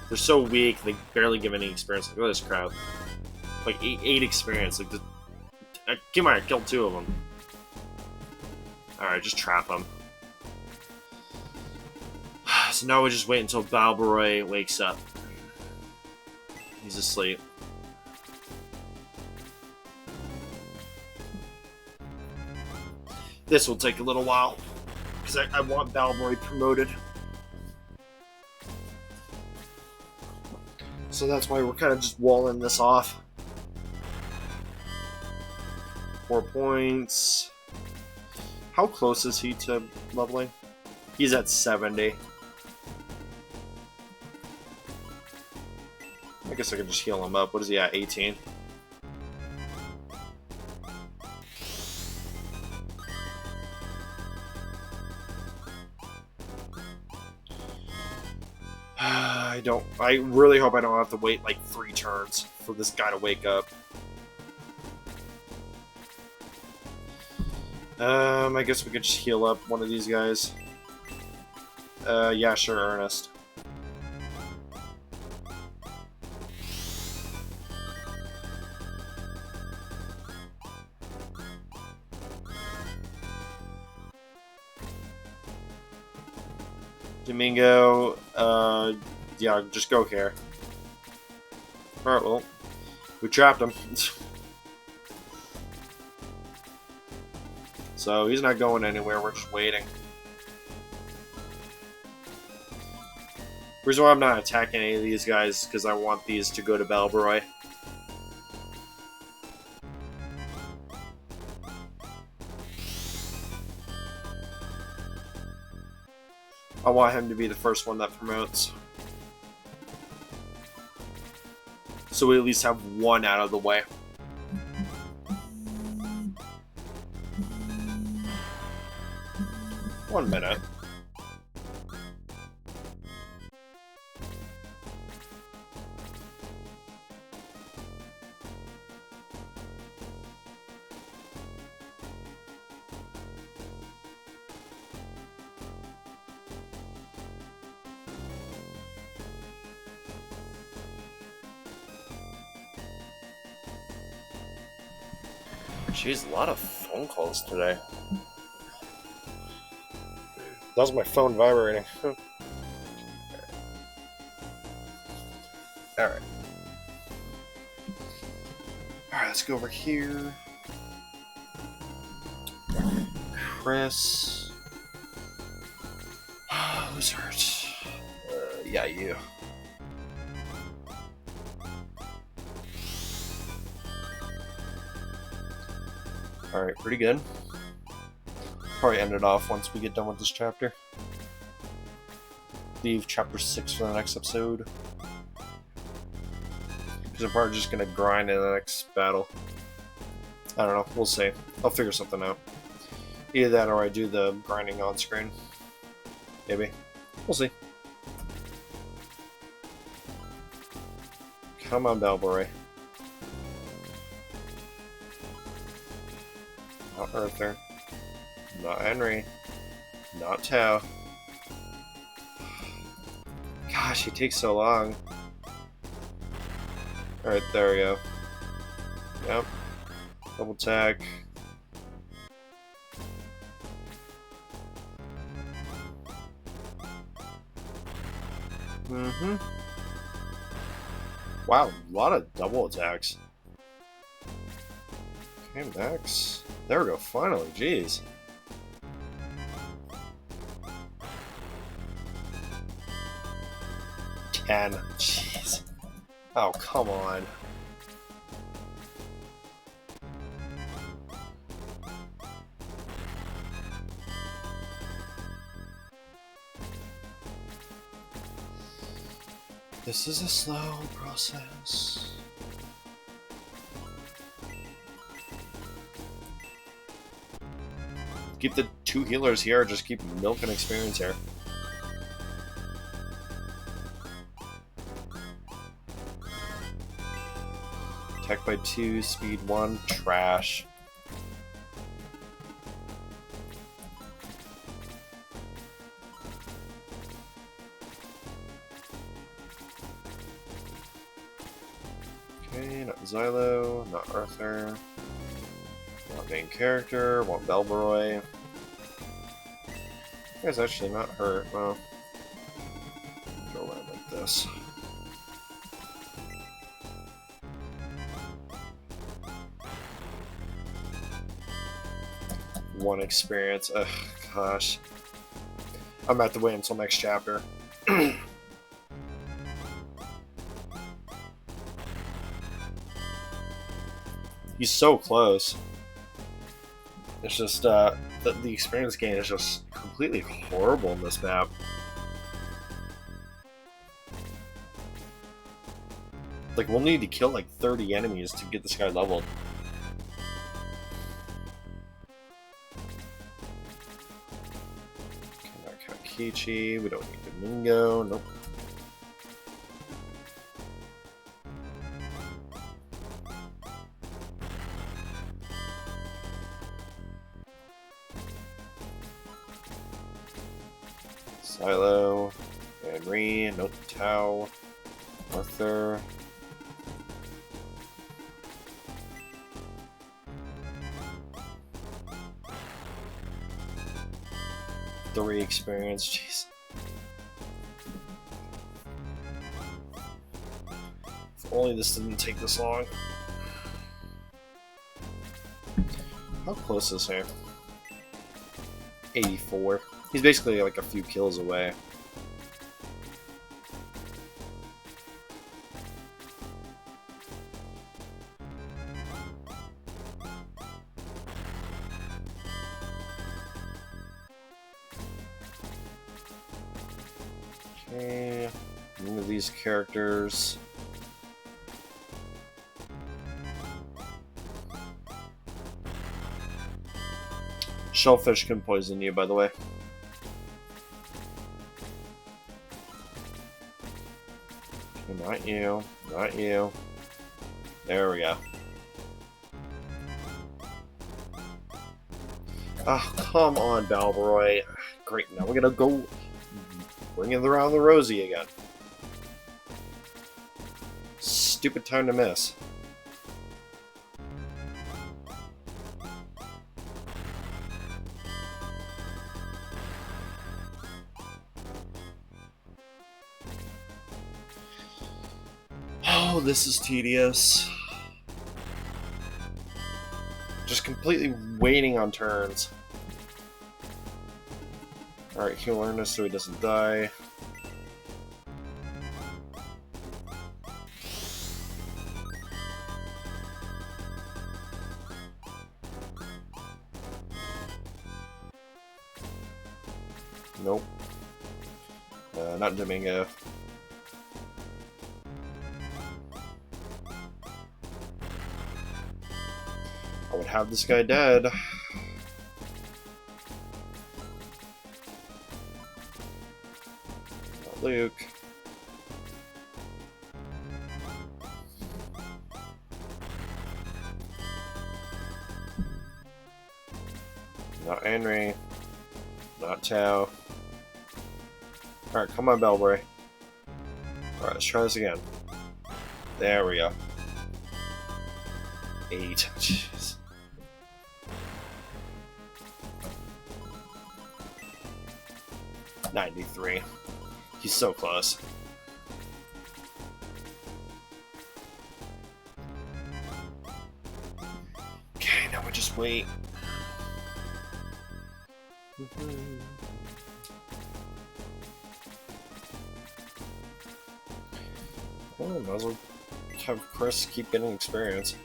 They're so weak, they barely give any experience. Look at this crowd. Like 8 experience. Like, come on, I killed 2 of them. Alright, just trap him. So now we just wait until Balboy wakes up. He's asleep. This will take a little while, because I want Balboy promoted. So that's why we're kind of just walling this off. 4 points. How close is he to leveling? He's at 70. I guess I can just heal him up. What is he at? 18? I really hope I don't have to wait like 3 turns for this guy to wake up. I guess we could just heal up one of these guys. Yeah, sure, Ernest. Domingo, yeah, just go here. Alright, well, we trapped him. So he's not going anywhere, we're just waiting. The reason why I'm not attacking any of these guys is because I want these to go to Belbroy. I want him to be the first one that promotes. So we at least have one out of the way. One minute. Jeez, a lot of phone calls today. That was my phone vibrating. Alright. Alright, let's go over here. Chris. Who's hurt? Yeah, you. Alright, pretty good. Probably end it off once we get done with this chapter. Leave chapter 6 for the next episode. Because I'm probably just going to grind in the next battle. I don't know, we'll see. I'll figure something out. Either that or I do the grinding on screen. Maybe. We'll see. Come on, Balbory. Not Arthur. Not Henry. Not Tao. Gosh, he takes so long. Alright, there we go. Yep. Double tag. Mm-hmm. Wow, a lot of double attacks. Okay, Max. There we go, finally, jeez. Jeez. Oh, come on. This is a slow process. Keep the 2 healers here, just keep milking experience here. Attack by 2, speed 1, trash. Okay, not Xylo, not Arthur. Not main character, want Belbroy. You guys actually not hurt. Well, go around like this. One experience. Ugh, gosh. I'm gonna have to wait until next chapter. He's so close. It's just, the experience gain is just completely horrible in this map. Like, we'll need to kill like 30 enemies to get this guy leveled. Okay, not Kakichi, we don't need Domingo, nope. Silo, Henry, Note Tau, Arthur. Three experience, jeez. If only this didn't take this long. How close is he? 84. He's basically like a few kills away. Okay, one of these characters. Shellfish can poison you, by the way. Not you, not you. There we go. Ah, oh, come on, Balbroy. Great, now we're gonna go bring it around the rosy again. Stupid time to miss. Oh, this is tedious. Just completely waiting on turns. Alright, heal Ernest so he doesn't die. Nope. Not Domingo. I would have this guy dead. Not Luke. Not Henry. Not Tao. Alright, come on, Belbury. Alright, let's try this again. There we go. 8. Jeez. $93. He's so close. Okay, now we just wait. Oh, might as well have Chris keep getting experience.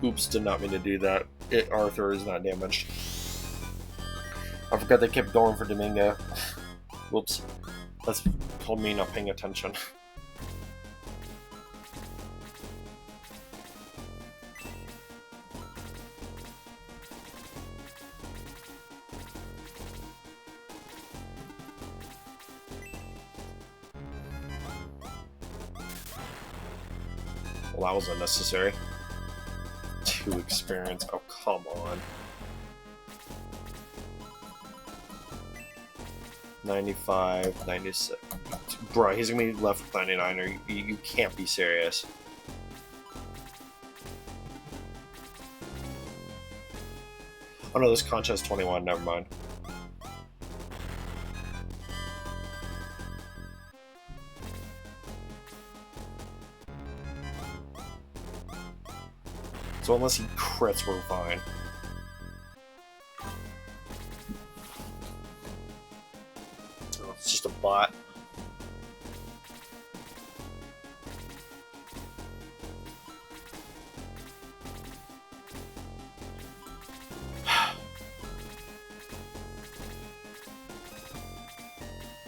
Oops, did not mean to do that. Arthur is not damaged. I forgot they kept going for Domingo. Whoops. That's called me not paying attention. Well, that was unnecessary. 2 experience. Oh, come on. 95, 96. Bro, he's gonna be left with 99, or you can't be serious. Oh no, this Concha has 21, never mind. So unless he crits, we're fine. Oh, it's just a bot.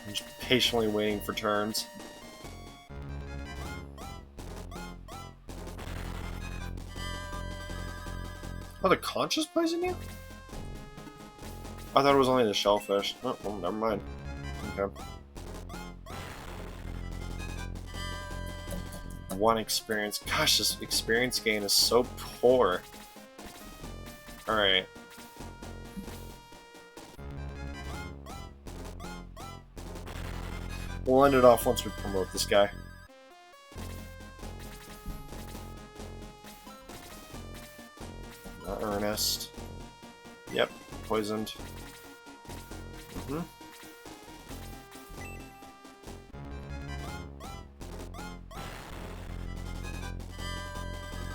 I'm just patiently waiting for turns. Oh, the Concha's poison you? I thought it was only the shellfish. Oh, well, never mind. Okay. 1 experience. Gosh, this experience gain is so poor. Alright. We'll end it off once we promote this guy. Not Ernest. Yep, poisoned. Mm-hmm.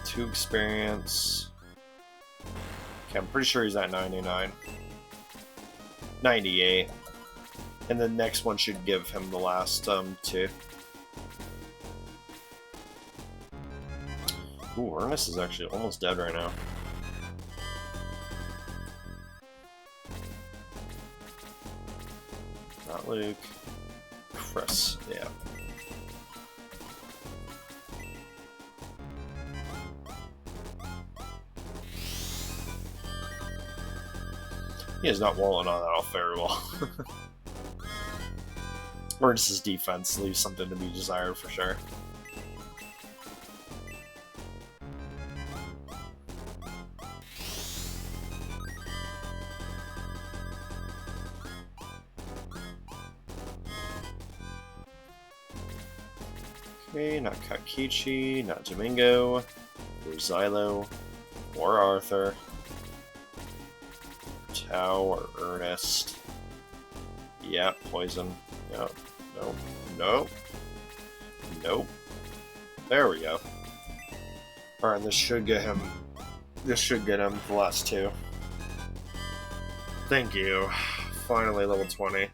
Two experience. Okay, I'm pretty sure he's at 99. 98. And the next one should give him the last two. Ooh, Ernest is actually almost dead right now. Not Luke. Chris, yeah. He is not walling on that off very well. Ernest's defense leaves something to be desired for sure. Okay, not Kakichi, not Domingo, or Xylo, or Arthur, Tao, or Ernest. Yeah, poison. No, no, no, nope. There we go. Alright, this should get him. This should get him the last two. Thank you. Finally, level 20.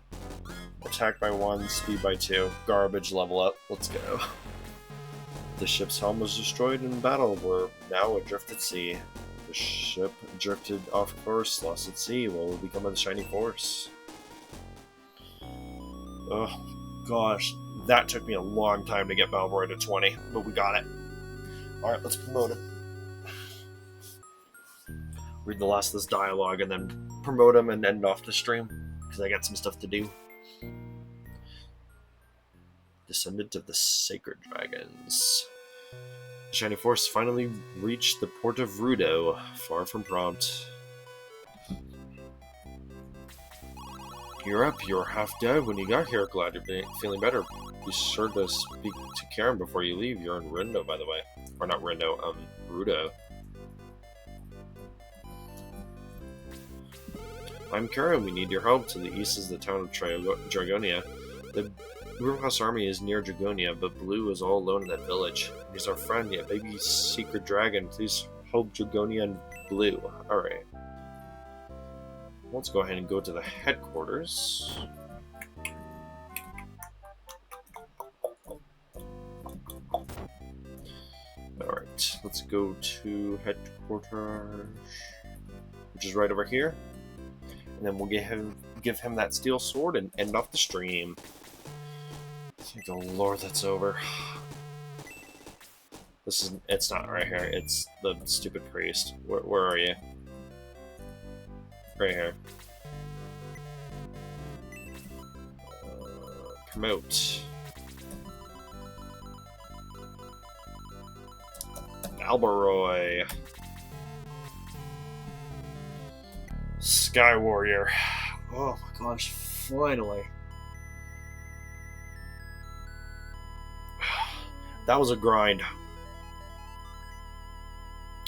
Attack by 1, speed by 2. Garbage level up. Let's go. The ship's helm was destroyed in battle. We're now adrift at sea. The ship drifted off course, lost at sea. What will become of the Shining Force? Oh, gosh. That took me a long time to get Balboy to 20, but we got it. Alright, let's promote him. Read the last of this dialogue and then promote him and end off the stream, because I got some stuff to do. Descendant of the Sacred Dragons. The Shining Force finally reached the port of Rudo, far from prompt. You're up, you were half dead when you got here. Glad you're feeling better. Be sure to speak to Karen before you leave. You're in Rindo, by the way. Or not Rindo, Rudo. I'm Karen, we need your help. To the east is the town of Dragonia. The Brewhouse army is near Dragonia, but Blue is all alone in that village. He's our friend, yet baby secret dragon. Please help Dragonia and Blue. Alright. Let's go ahead and go to the headquarters. Alright, let's go to headquarters, which is right over here. And then we'll give him that steel sword and end off the stream. Thank the Lord that's over. It's not right here, it's the stupid priest. Where are you? Right here. Promote. Alberoy. Sky Warrior. Oh my gosh, finally. That was a grind.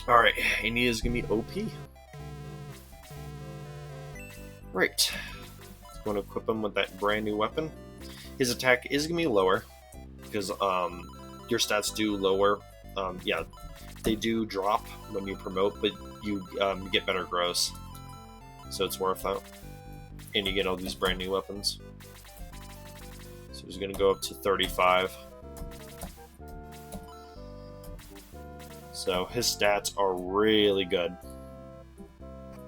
Alright, and he is going to be OP. Right. Going to equip him with that brand new weapon. His attack is going to be lower, because your stats do lower. Yeah, they do drop when you promote, but you get better gross. So it's worth it. And you get all these brand new weapons. So he's going to go up to 35. So his stats are really good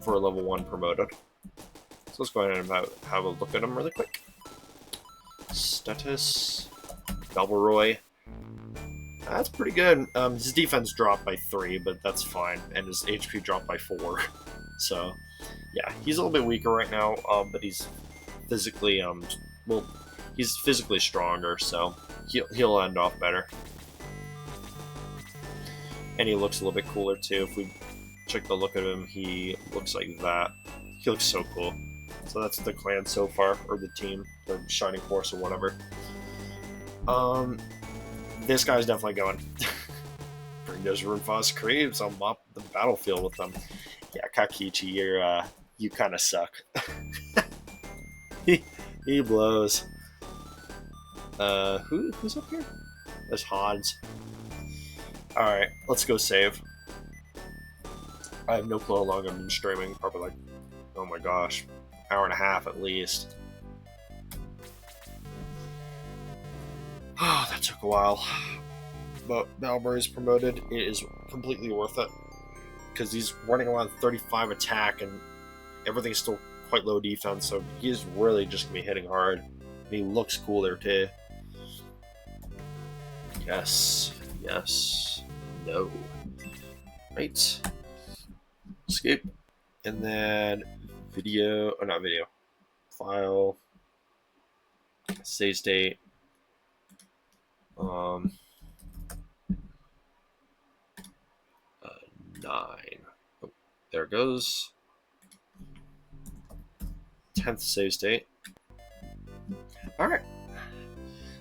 for a level 1 promoted. So let's go ahead and have a look at him really quick. Status. Balberoy. That's pretty good. His defense dropped by 3, but that's fine. And his HP dropped by 4. So, yeah, he's a little bit weaker right now, but he's physically, well, he's physically stronger, so he'll end off better. And he looks a little bit cooler too. If we check the look at him, he looks like that. He looks so cool. So that's the clan so far, or the team, the Shining Force or whatever. This guy's definitely going. Bring those Runefast creeps. I'll mop the battlefield with them. Yeah, Kakichi, you kind of suck. he blows. Who's up here? There's Hans. All right, let's go save. I have no clue how long I've been streaming. Probably like, oh my gosh, hour and a half at least. Oh, that took a while. But now Murray's promoted. It is completely worth it because he's running around 35 attack and everything's still quite low defense. So he's really just gonna be hitting hard. And he looks cool there too. Yes, yes, no. Right. Escape. And then video, or not video, file, save state. 9. Oh, there it goes. 10th save state. Alright.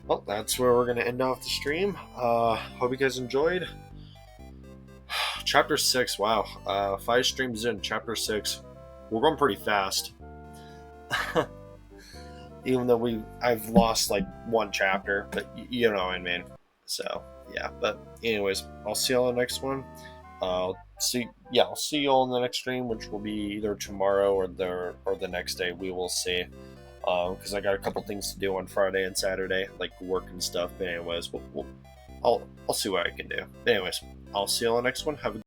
Well, that's where we're going to end off the stream. Hope you guys enjoyed. Chapter 6, wow. 5 streams in, Chapter 6. We're going pretty fast. Even though I've lost like 1 chapter, but you know what I mean. So, yeah. But anyways, I'll see you on the next one. I'll see you all in the next stream, which will be either tomorrow or the next day. We will see. Because I got a couple things to do on Friday and Saturday, like work and stuff. But anyways, I'll see what I can do. Anyways, I'll see you on the next one. Have a